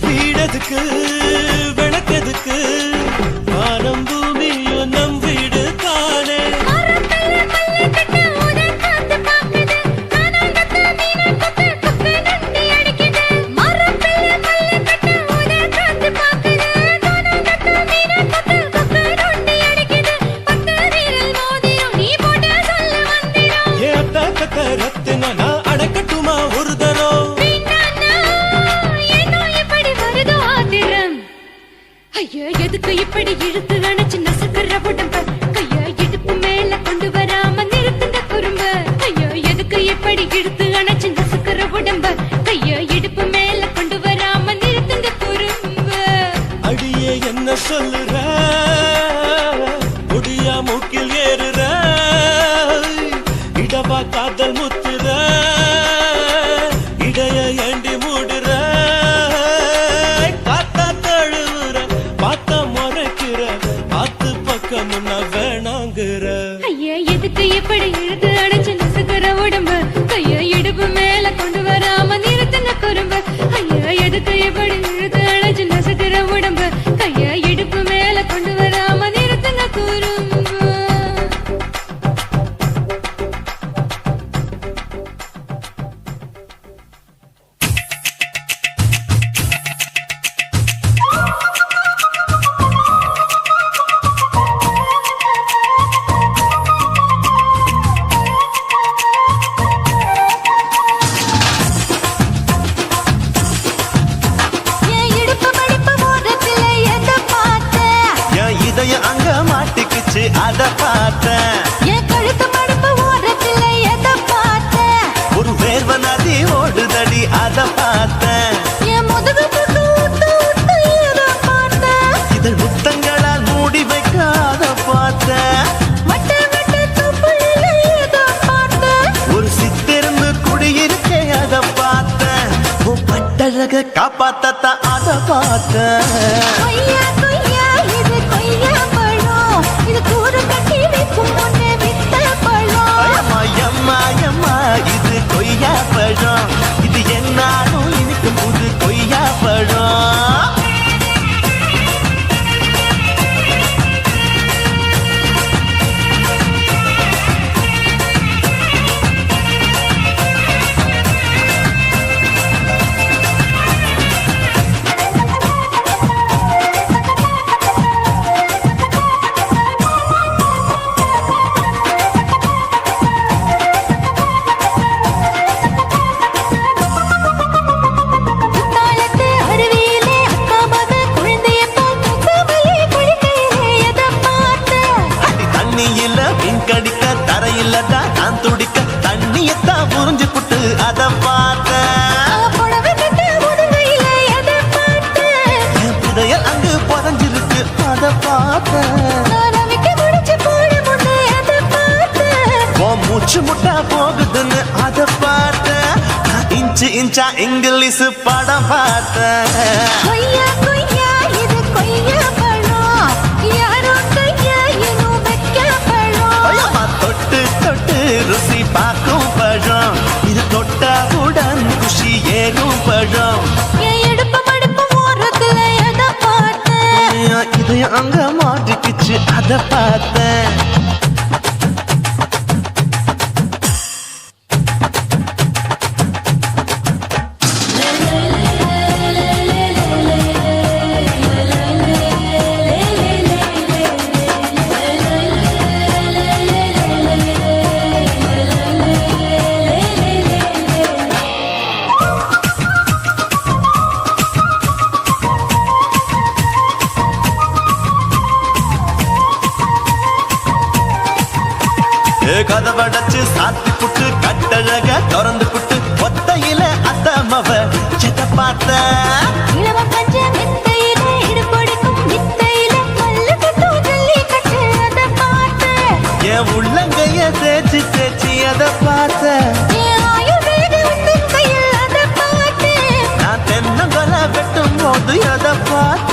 வீடதுக்கு விளக்கதுக்கு வானம் பூமியும் நம் வீடு தானே மோதி ஐயா எதுக்கு இப்படி இழுத்து அணைச்சு நசுக்கிற உடம்ப கைய இடுப்பு மேல கொண்டு வராம நிறுத்துங்க குறும்ப ஐயா எதுக்கு இப்படி இழுத்து அணைச்சு நசுக்கிற உடம்ப கைய இடுப்பு மேல கொண்டு வராம நிறுத்துங்க குறும்ப அடியே என்ன சொல்லுற முடியா மூக்கில் ஏறுற இடவா காதல் முத்துற இடைய ஏண்டி மூடுற காத்தா தழுவுற பார்த்தா முறைக்கிற ஆத்து பக்கம் வேணாங்கிற ஐயா எதுக்கு இப்படி இழுத்து அணைச்சு நசுக்கிற உடம்ப கைய இடுப்பு மேல கொண்டு வராம நிறுத்துங்க குறும்ப ஐயா எதுக்கு இப்படி இழுத்து அணைச்சு நசுக்கிற உடம்ப கைய இடுப்பு மேல கொண்டு வராம நிறுத்துங்க குறும்ப என் இடுப்பு மடிப்பு ஓரத்துல எதை பார்த்தேன் என் இதயம் அங்க மாட்டிக்குச்சு அத பார்த்தேன் என் கழுத்து மடிப்பு ஓரத்துல எதை பார்த்தேன் ஒரு வேர்வ நதி ஓடுதடி அத பார்த்தேன் என் முதுகு புட்டு ஊத்து ஊத்து எதை பார்த்தேன் இதழ் முத்தங்களால் மூடி வைக்காத பார்த்தேன் வட்ட வட்ட தொப்புளில எதை பார்த்தேன் ஒரு சித்திருந்து குடியிருக்கே அத பார்த்தேன் உன் பட்டழக காப்பாத்தத்தான் அத பார்த்தேன் கொய்யா கொய்யா இது கொய்யா பழம் இது கூறு கட்டி வைக்கும் முன்னே வித்த பழம் அம்மா எம்மா எம்மா இது கொய்யா பழம் இது என்னாலும் இனிக்கும் புது கொய்யா பழம் குத்தாலத்து அருவியிலே அக்கா மக குழந்தைய போல் தூக்கமலே குளிக்கையிலே எதை பார்த்தேன் அடி தண்ணியில மீன் கடிக்க தரையில்லடா நான் துடிக்க தண்ணியத்தான் புரிஞ்சு புட்டு அத பார்த்தேன் புடவை கட்ட முதுகையில எதை பார்த்தேன் என் புதையல் அங்கு புதஞ்சிருக்கு அத பார்த்தேன் நான் அவிக்க முடிச்சு போட முன்னே எதை பார்த்தேன் உன் மூச்சு முட்டா போகுதுன்னு அத பார்த்தேன் நான் இன்ச்சு இன்ச்சா இங்கிலீஷ் படம் பார்த்தேன் கொய்யா கொய்யா இது கொய்யா பழம் யாரோ கையா இன்னும் வைக்க பழம் ஐயம்மா, தொட்டு தொட்டு ருசி பார்க்கும் பழம் இது தொட்டவுடன் குஷி ஏறும் பழம் என் இடுப்பு மடிப்பு ஓரத்துல எதை பார்த்தேன் என் இதயம் அங்க மாட்டிக்கிச்சு அத பார்த்தேன் கதவடைச்சு சாத்தி புட்டு கட்டழக திறந்து புட்டு ஒத்தையில அத்தமவ செத்த பார்த்த இளவம் பஞ்ச மெத்தையில இடுப்பொடிக்கும் வித்தையில மல்லு கட்டும் ஜல்லி கட்டு அதை பார்த்தேன் என் உள்ளங்கைய தேய்ச்சி தேய்ச்சி அத பார்த்த என் ஆயுர்வேத உந்தன் கையில் அதை பார்த்தேன் நான் தென்னங்கொலை வெட்டும் போது அத பார்த்த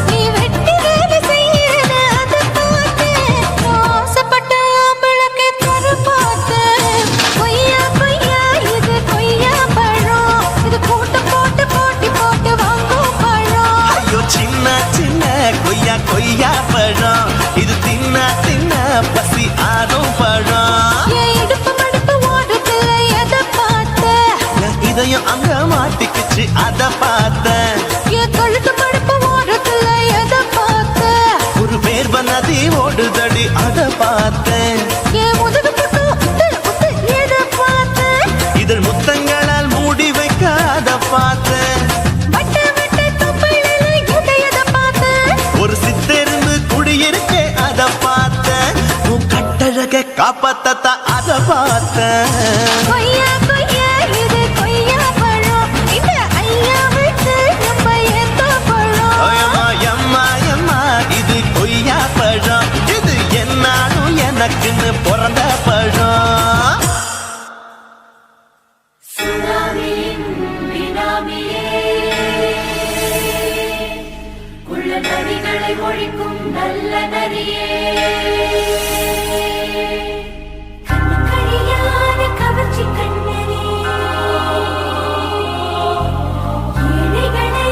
நீ வெட்டி வேலை செய்யறத அதை பார்த்தேன் நான் ஆசைப்பட்ட ஆம்பளக்கு தர பார்த்தேன் கொய்யா கொய்யா இது கொய்யா பழம் இது கூட்டு போட்டு போட்டி போட்டு வாங்கும் பழம் ஐயோ சின்ன சின்ன கொய்யா கொய்யா பழம் இது தின்ன தின்ன பசி ஆறும் பழம் என் இடுப்பு மடிப்பு ஓரத்துல எதை பார்த்தேன் என் இதயம் அங்க மாட்டிக்குச்சு அத பார்த்தேன் என் கழுத்து மடிப்பு ஓரத்துல எதை பார்த்தேன் ஒரு வேர்வ நதி ஓடுதடி அத பார்த்தேன் என் முதுகு புட்டு உத்து உத்து எதை பார்த்தேன் இதழ் முத்தங்களால் மூடி வைக்காத பார்த்தேன் வட்ட வட்ட தொப்பையில எதை பார்த்தேன் அப்பத்தத்த அத பார்த்தேன். கொய்யா கொய்யா இது கொய்யா பழம் இந்த ஐயா விட்டு நம்ம ஏத்த பழம் எம்மா எம்மா எம்மா இது கொய்யா பழம், இது என்னாலும் எனக்குன்னு பிறந்த பழம். சுனாமியின் பினாமியே உள்ள நரிகளை ஒழிக்கும் நல்ல நரியே கண்களியான கவர்ச்சி கண்ணனே ஏழைகளை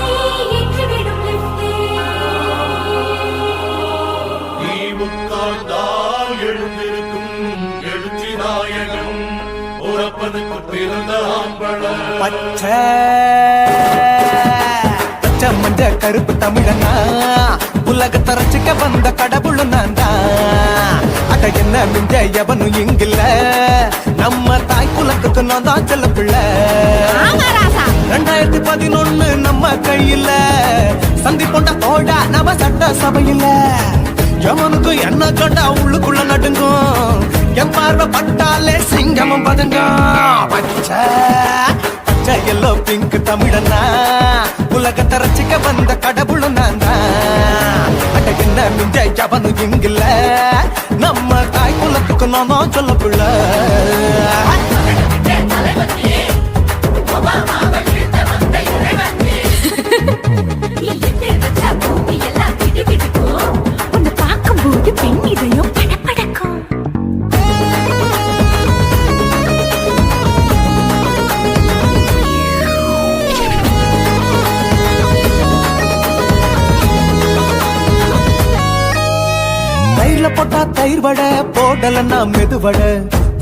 ஏற்றிவிடும் லிப்டே திமுகதால் எழுந்திருக்கும் எழுச்சி நாயகன் உறப்பனுக்கு பிறந்த ஆம்பளம். பச்சை பச்சை மஞ்ச கருப்பு தமிழனா உலகத்தை ரசிக்க வந்த கடவுள் நான் தான். அட என்ன மிஞ்ச எவனும் இங்கில்ல, நம்ம தாய் குலத்துக்கு நான் தான் செல்ல பிள்ளை. 2011 நம்ம கையில சந்திப்பொண்ட தோடா நம்ம சட்ட சபையில. எவனுக்கு என்ன கண்டா உள்ளுக்குள்ள நடுங்கும், என் பார்வை பட்டாலே சிங்கமும் பதுங்கும். பச்சை பச்சை எல்லோ பிங்க் தமிழனா உலகத்தை ரசிக்க வந்த கடவுள் நான் தான். அட என்ன மிஞ்ச எவனும் இங்கில்ல, நம்ம தாய் குலத்துக்கு நான் தான் சொல்ல பிள்ளை. உன்னை பார்க்கும்போது பெண் இதயம் படபடக்கும். தயிர்ல போட்டா தயிர் வடை, போடலன்னா மெது வடை,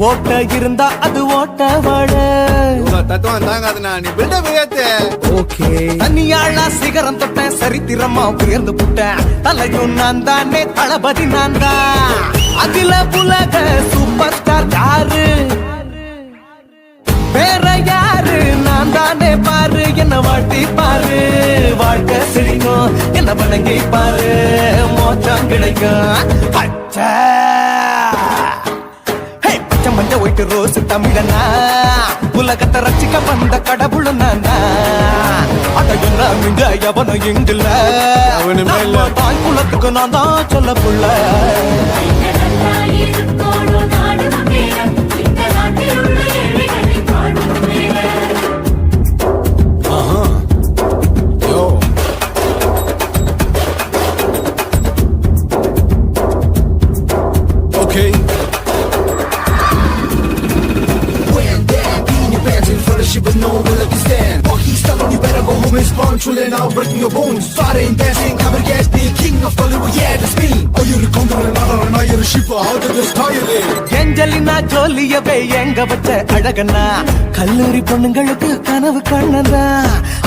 ஓட்ட இருந்தா அது ஓட்ட வடை. தத்துவம் தாங்காதுண்ணா, நீ பில்டப் ஏத்து. ஓகே தனியாளா சிகரம் தொட்டேன், சரித்திரமா உயர்ந்து புட்டேன். தலையும் நான் தானே, தளபதி நான் தான். அகில உலக சூப்பர் ஸ்டார் யாரு, வேற யாரு, நான் தானே பாரு. என்ன வாட்டி பாரு, வாழ்க்கை செழிக்கும். என்ன வணங்கி பாரு, மோச்சம் கிடைக்கும். பச்சை பச்சை மஞ்ச ஒயிட்டு ரோஸ் தமிழனா உலகத்தை ரசிக்க வந்த கடவுள் நான் தான். அட என்ன மிஞ்ச எவனும் இங்கில்ல, நம்ம தாய் குலத்துக்கு நான் தான் சொல்ல புள்ள. இருக்கோடு நாடு முன்னேற இந்த நாட்டில் உள்ள ஏழைகளை பாடும் முன்னேற Okay. But no one will stand. Fuck, he's telling you better go home and spawn. Chillin' out, breaking your bones. Starting dancing, cover gas, the king of Hollywood, yeah, that's me. Oh, you're the conqueror, and you're a shipper. How did this tire it? Angelina ஜோலியவே எங்க வச்ச அழகனா, கல்லூரி பொண்ணுங்களுக்கு கனவு கண்ணதா.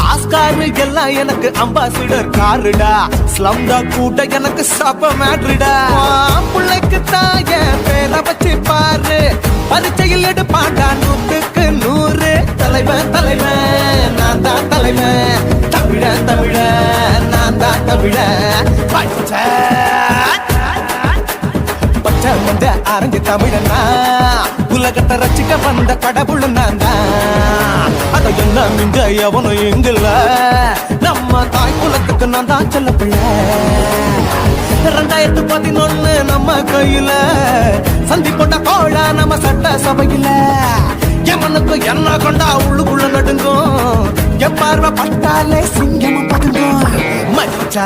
ஆஸ்கார் எல்லாம் எனக்கு அம்பாசிடர் காருடா, ஸ்லம்டா கூட எனக்கு சப்ப மேட்ருடா. பிள்ளைக்கு தாய பேரை வச்சு பாரு, பரீட்சையில் எடுப்பாண்டா 100க்கு 100. தலைவன் தலைவன் நான் தான் தலைவன், தமிழ தமிழ நான் தான் தமிழ. பச்சை பச்சை மஞ்ச ஆரஞ்சு தமிழனா உலகத்தை ரசிக்க வந்த கடவுள் நான் தான். அத என்ன மிஞ்ச எவனும் எங்கில்ல, நம்ம தாய் குலத்துக்கு நான் தான் சொல்ல பிள்ளை. 2011 நம்ம கையில சந்திப்பொண்ட தோழா நம்ம சட்ட சபையில. எவனுக்கு என்ன கொண்டா உள்ளுக்குள்ள நடுங்கும், என் பார்வை பட்டாலே சிங்கமும் பதுங்கும். மச்சா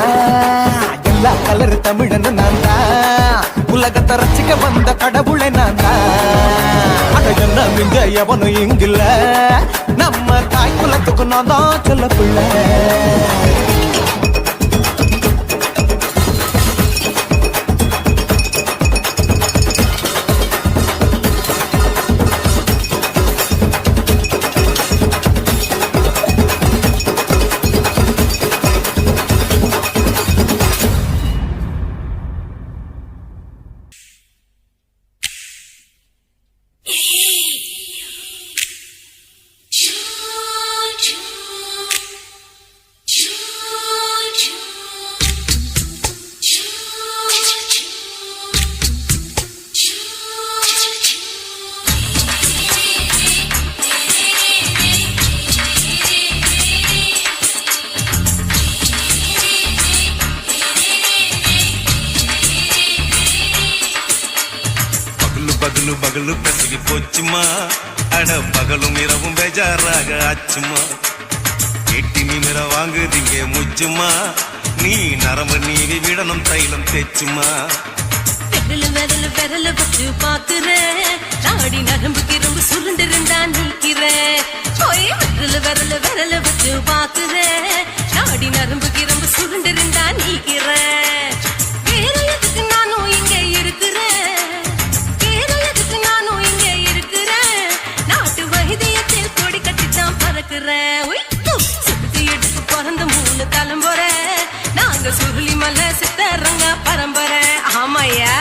எல்லா கலர் தமிழன் நான் தான், உலகத்தை ரசிக்க வந்த கடவுளை நான் தான். அட என்ன மிஞ்ச எவனும் இங்கில்ல, நம்ம தாய் குலத்துக்கு நான் தான் சொல்ல பிள்ளை. பகலு பகலு பெசகி போச்சுமா அட பகலும் இரவும் பேஜாராக ஆச்சுமா எட்டி நிமிர வாங்குதீங்க முச்சுமா நீ நரம்பு நீவி விடணும் தைலம் தேச்சுமா விரல விரல வச்சு பாக்குறேன் நாடி நரம்புக்கு ரொம்ப சுருண்டிருந்தா நீக்கிறேன் ஓய் விரல விரல வச்சு பாக்குறேன் நாடி நரம்புக்கு ரொம்ப சுருண்டிருந்தா நீக்கிறேன் வேற எதுக்கு நானும் இங்க இருக்கிறேன் வேற எதுக்கு நானும் இங்க இருக்கிறேன் நாட்டு வைத்தியத்தில் கொடி கட்டித்தான் பறக்கிறேன் ஒய் சுத்தி எடுத்து பிறந்த 3 தலைமுறை நாங்க சுருளி மலை சித்தரங்க பரம்பரை ஆமாயா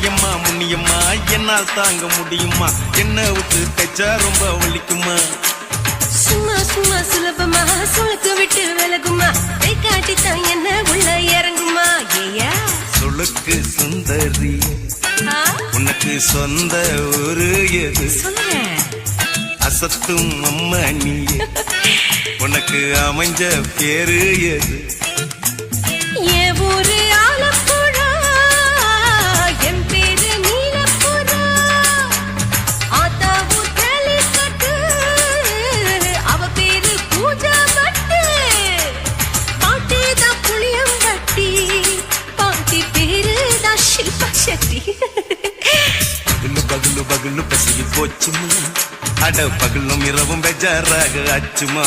எம்மா முன்னியம்மா என்னால் தாங்க முடியுமா என்ன விட்டு தைச்சா ரொம்ப வலிக்குமா சும்மா சும்மா சுலபமா சுளுக்கு விட்டு விலகுமா கை காட்டித்தான் என்ன உள்ள இறங்குமா ஏயா சொலுக்கு சுந்தரி ஆ, உனக்கு சொந்த ஊரு எது சொல்லுங்க அசத்தும் அம்மா நீ உனக்கு அமைஞ்ச பேரு எது என் ஊரு ஆலப்புழா என் பேரு நீலப்புறா ஆத்தா ஊர் கேலிக்கட்டு அவ பேரு பூஜா பட்டு பாட்டி தான் புளியம் கட்டி பாட்டி பேரு தான் ஷில்பா செட்டி பகலு பகலு பகலு பசகி போச்சுமா அட பகலும் இரவும் பெஜாராக ஆச்சுமா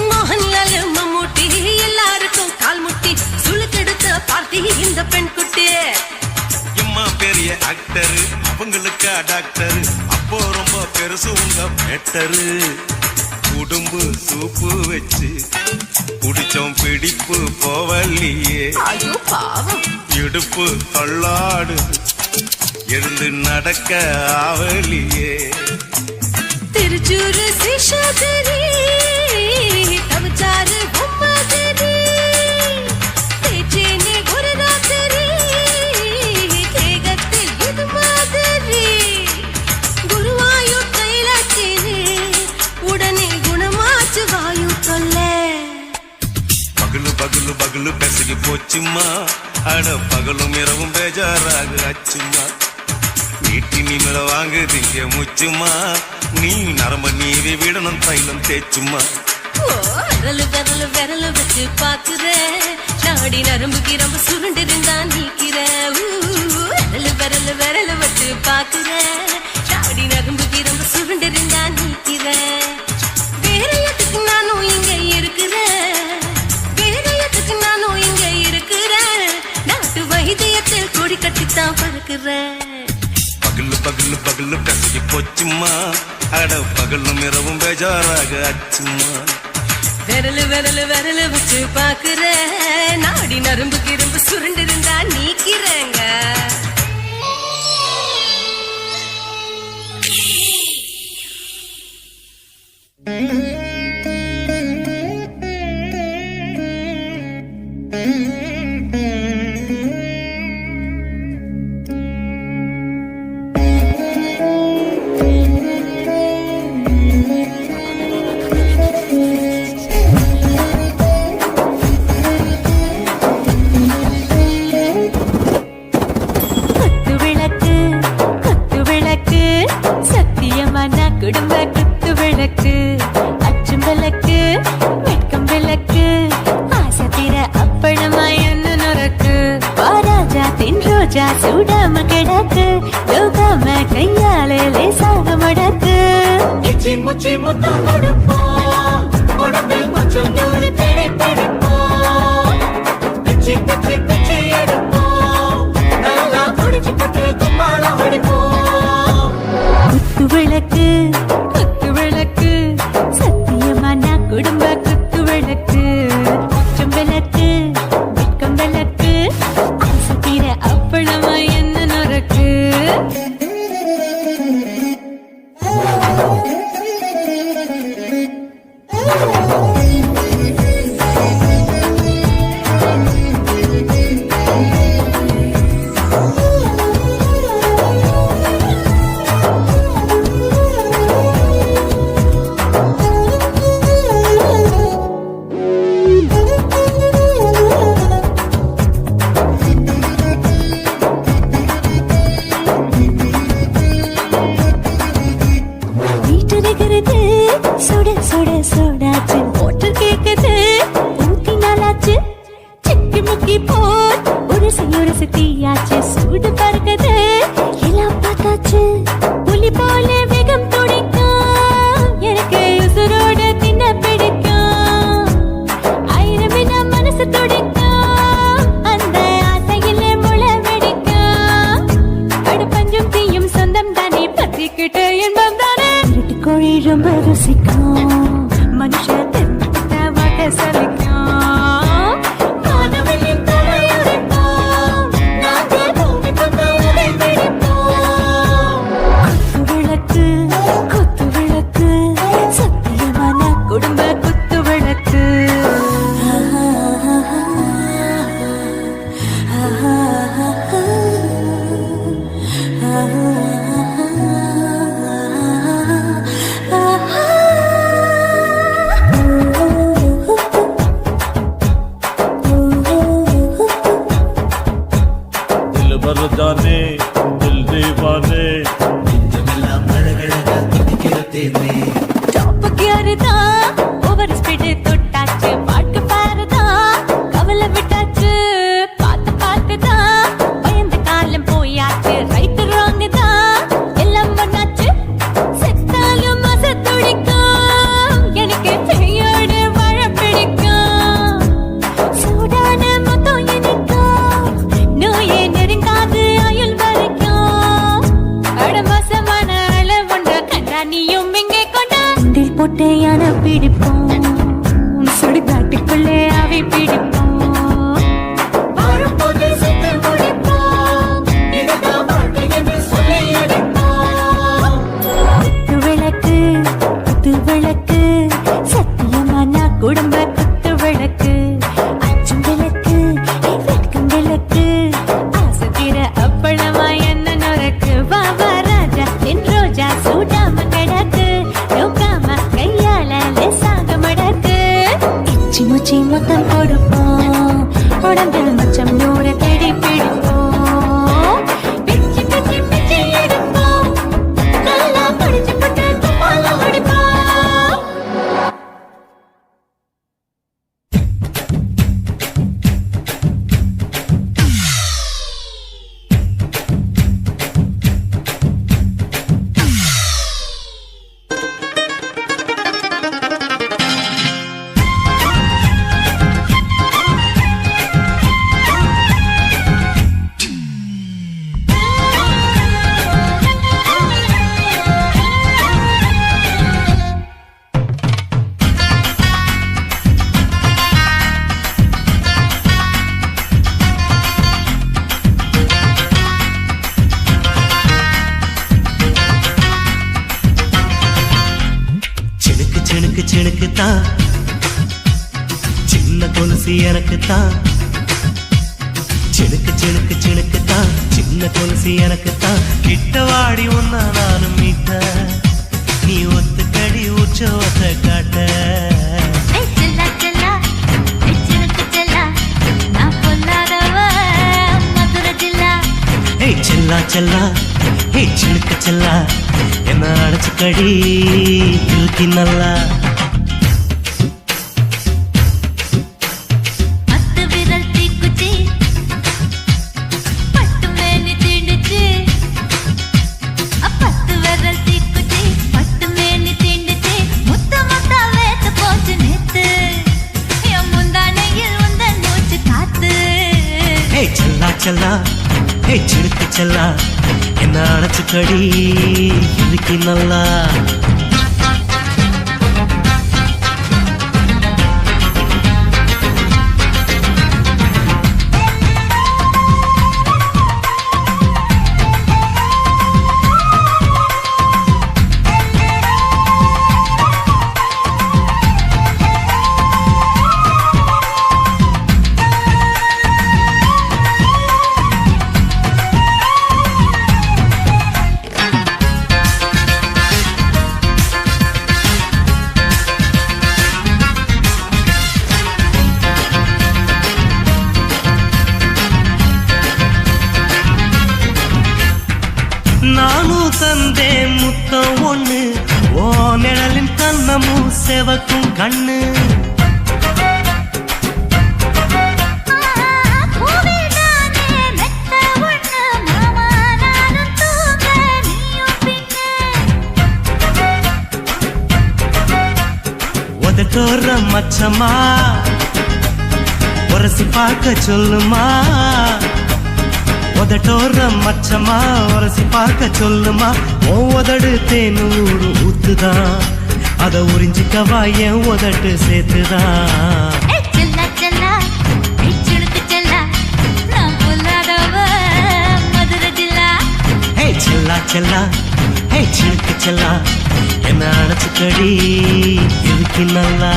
மோகன்லால் மம்மூட்டி எல்லாருக்கும் கால் முட்டி சுளுக்கெடுத்த பார்ட்டி இந்த பெண் குட்டி எம்மா பெரிய ஆக்டரு அவங்களுக்கா டாக்டரு அப்போ ரொம்ப பெருசு உங்க மேட்டரு உடும்பு சூப்பு வச்சு குடிச்சோம் பிடிப்பு போவல்லையே ஐயோ பாவம் இடுப்பு தள்ளாடு எழுந்து நடக்க ஆவலியே திருச்சூர் சிஷாதிரி தவச்சாரு பொம்மாதிரி தேச்சேனே குருநாதரி தேகத்தில் இது மாதிரி குருவாயூர் தைலாச்சேனே உடனே குணமாச்சு வாயு தொல்லை பகலு பகலு பகலு பெசகி போச்சுமா அட பகலும் இரவும் பேஜாராக ஆச்சுமா வீட்டி நிமிர வாங்குதீங்க முச்சுமா நீ நரம்ப நீவி விடணும் தைலம் தேச்சுமா ஓ, விரல் வச்சு பாக்குறேன் நாடி நரம்புக்கு ரொம்ப சுருண்டிருந்தா நீக்கிறேன் விரல் வச்சு பாக்குறேன் நாடி நரம்புக்கு ரொம்ப சுருண்டிருந்தா நீக்கிறேன் வேற எதுக்கு நானும் இங்க இருக்கிறேன் வேற எதுக்கு நானும் இங்க இருக்கிறேன் நாட்டு வைத்தியத்தில் கொடி கட்டித்தான் பறக்கிறேன் பகலு பகலு பகலு பெசகி போச்சுமா அட பகலும் இரவும் பேஜாராக ஆச்சுமா விரல் வச்சு பாக்குறேன் நாடி நரம்புக்கு ரொம்ப சுருண்டிருந்தா நீக்கிறேங்க ரோஜா சூடாம கிடக்கு யோகாம கையால லேசாக மடக்கு இச்சி முச்சி முத்தம் கொடுப்போம் உடம்பில் கொஞ்சம் நூறு தேடி பிடிப்போம் பிச்சி பிச்சி பிச்சி எடுப்போம் நல்லா குடிச்சு பட்டு கும்மாளம் அடிப்போம் குத்து விளக்கு சத்தியமா நான் குடும்ப குத்து விளக்கு பச்சம் விளக்கு வெட்கம் விளக்கு ஆசை தீர அப்பளமா என்ன நொறுக்கு வீட்டுகிறது சுட சுட சோடாச்சு மோட்டர் கேக்குது ஊத்தி நாளாச்சு சிக்கி முக்கி போல் ஒரு தீயாச்சு சூடு பறக்குது எல்லாம் பார்த்தாச்சு புலி போல வேகம் துடிக்கும் எனக்கு உசுரோட தின்ன பிடிக்கும் ஆயிரம் என மனசு துடிக்கும் அந்த ஆசையிலே முளை வெடிக்கும் அடுப்பஞ்சும் தீயும் சொந்தம் தானே பத்திக்கிட்டு என்பம் தானே கோழி ரொம்ப ருசிக்கும் மனுஷ வாட்ட சலிக்கும் காணவெளியின் தலையுரைப்போம் நாங்கள் பூமி கொண்ட உரை பிடிப்போம் குத்து விளக்கு சத்தியமான குடும்ப குத்து விளக்கு दिल भर जाने दिल दीवाने டாப் கியர் தான் ஓவர் ஸ்பீடு தொட்டாச்சு பாட்டு பாருதான் கவலை விட்டாச்சு பார்த்து தான் பயந்த காலம் போயாச்சு ரைட் ராங் தான் எல்லாம் பண்ணாச்சு செத்தாலும் மச துடிக்கும் எனக்கு பெயோடு வாழ பிடிக்கும் சூடான மொத்தம் எனக்கும் நோயே நெருங்காது ஆயுள் வரைக்கும் அடமோசமான அளவுண்ட கண்டா நீயும் இங்கே கொண்டா உண்டில் போட்டு யானை பிடிப்போம் சுடுகாட்டுக்குள்ளே அவை பிடிப்போம் வரும்போது செத்து முடிப்போம் இதுதான் வாழ்க்கை என்று சொல்லி அடிப்போம் குத்து விளக்கு சத்தியமான குடும்ப குத்து விளக்கு அச்சும் விளக்கு வெட்கும் விளக்கு ஆசை தீர அப்பளமா என்ன நொறுக்கு வா ராஜா என் ரோஜா சூடாம கிடக்கு யோகாம கையால லேசாக மடக்கு இச்சி முச்சி மொத்தம் கொடுப்போம் உடம்பில் மச்சம் நூறு தேடி பிடிப்போம் பிச்சி பிச்சி பிச்சி எடுப்போம் நல்லா படிச்சு பட்டு கும்மாளம் அடிப்போம் சிணுக்கு தான் சின்ன கொலுசு எனக்கு தான் சிணுக்கு தான் சின்ன கொலுசு எனக்கு தான் கிட்ட வாடி ஒன்னா நானும் மீட்ட நீ ஒத்துக்கடி உற்சவத்தை காட்ட செல்லா செல்லா சிலுக்கு செல்லா நான் பொல்லாதவ மதுரை ஜில்லா செல்லா செல்லா சிணுக்கு செல்லா என்ன அடைச்சுக்கடி இழுக்கி நல்லா பத்து விரல் தீக்குச்சி பட்டு செல்லா ஹே சிலுக்கு செல்லா என்ன அணைச்சுக்கடி இதுக்கு நல்லா நானும் தந்தே முத்தம் ஒண்ணு ஓ நிழலின் கண்ணமும் செவக்கும் கண்ணு உதட்டோர மச்சமா உரசி பார்க்க சொல்லுமா உதட்டோர மச்சமா உரசி பார்க்க சொல்லுமா உதடு தேனூறு ஊத்துதான் அத உறிஞ்சிக்கவா என் உதட்டு சேர்த்துதான் செல்லா செல்லா ஹே சிலுக்கு செல்லா என்ன அணைச்சுக்கடி இதுக்கு நல்லா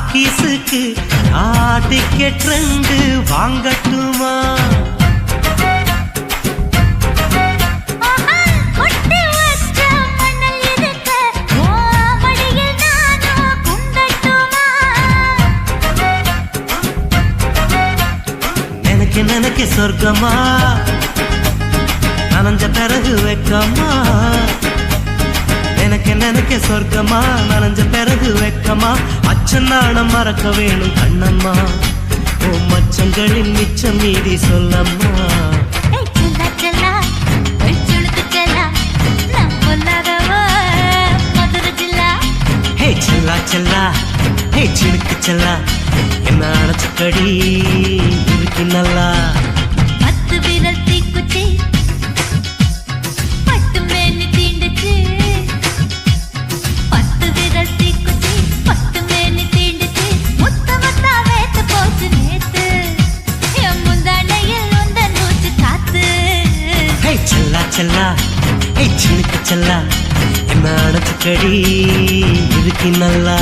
டாக்கீஸுக்கு டிக்கெட் 2 வாங்கட்டுமா நினைக்க சொர்க்கமா நனைஞ்ச பிறகு வெக்கமா எனக்கு சொர்க்கமா நனைஞ்ச பிறகு வெக்கமா அச்சநாணம் மறக்க வேணும் கண்ணம்மா ஓ மச்சங்களின் மிச்சம் மீதி சொல்லம்மா ஹே செல்லா செல்லா ஹே சிலுக்கு செல்லா என்ன அணைச்சுக்கடி இதுக்கு நல்லா செல்லா ஹே சிலுக்கு செல்லா என்ன அணைச்சுக்கடி இதுக்கு நல்லா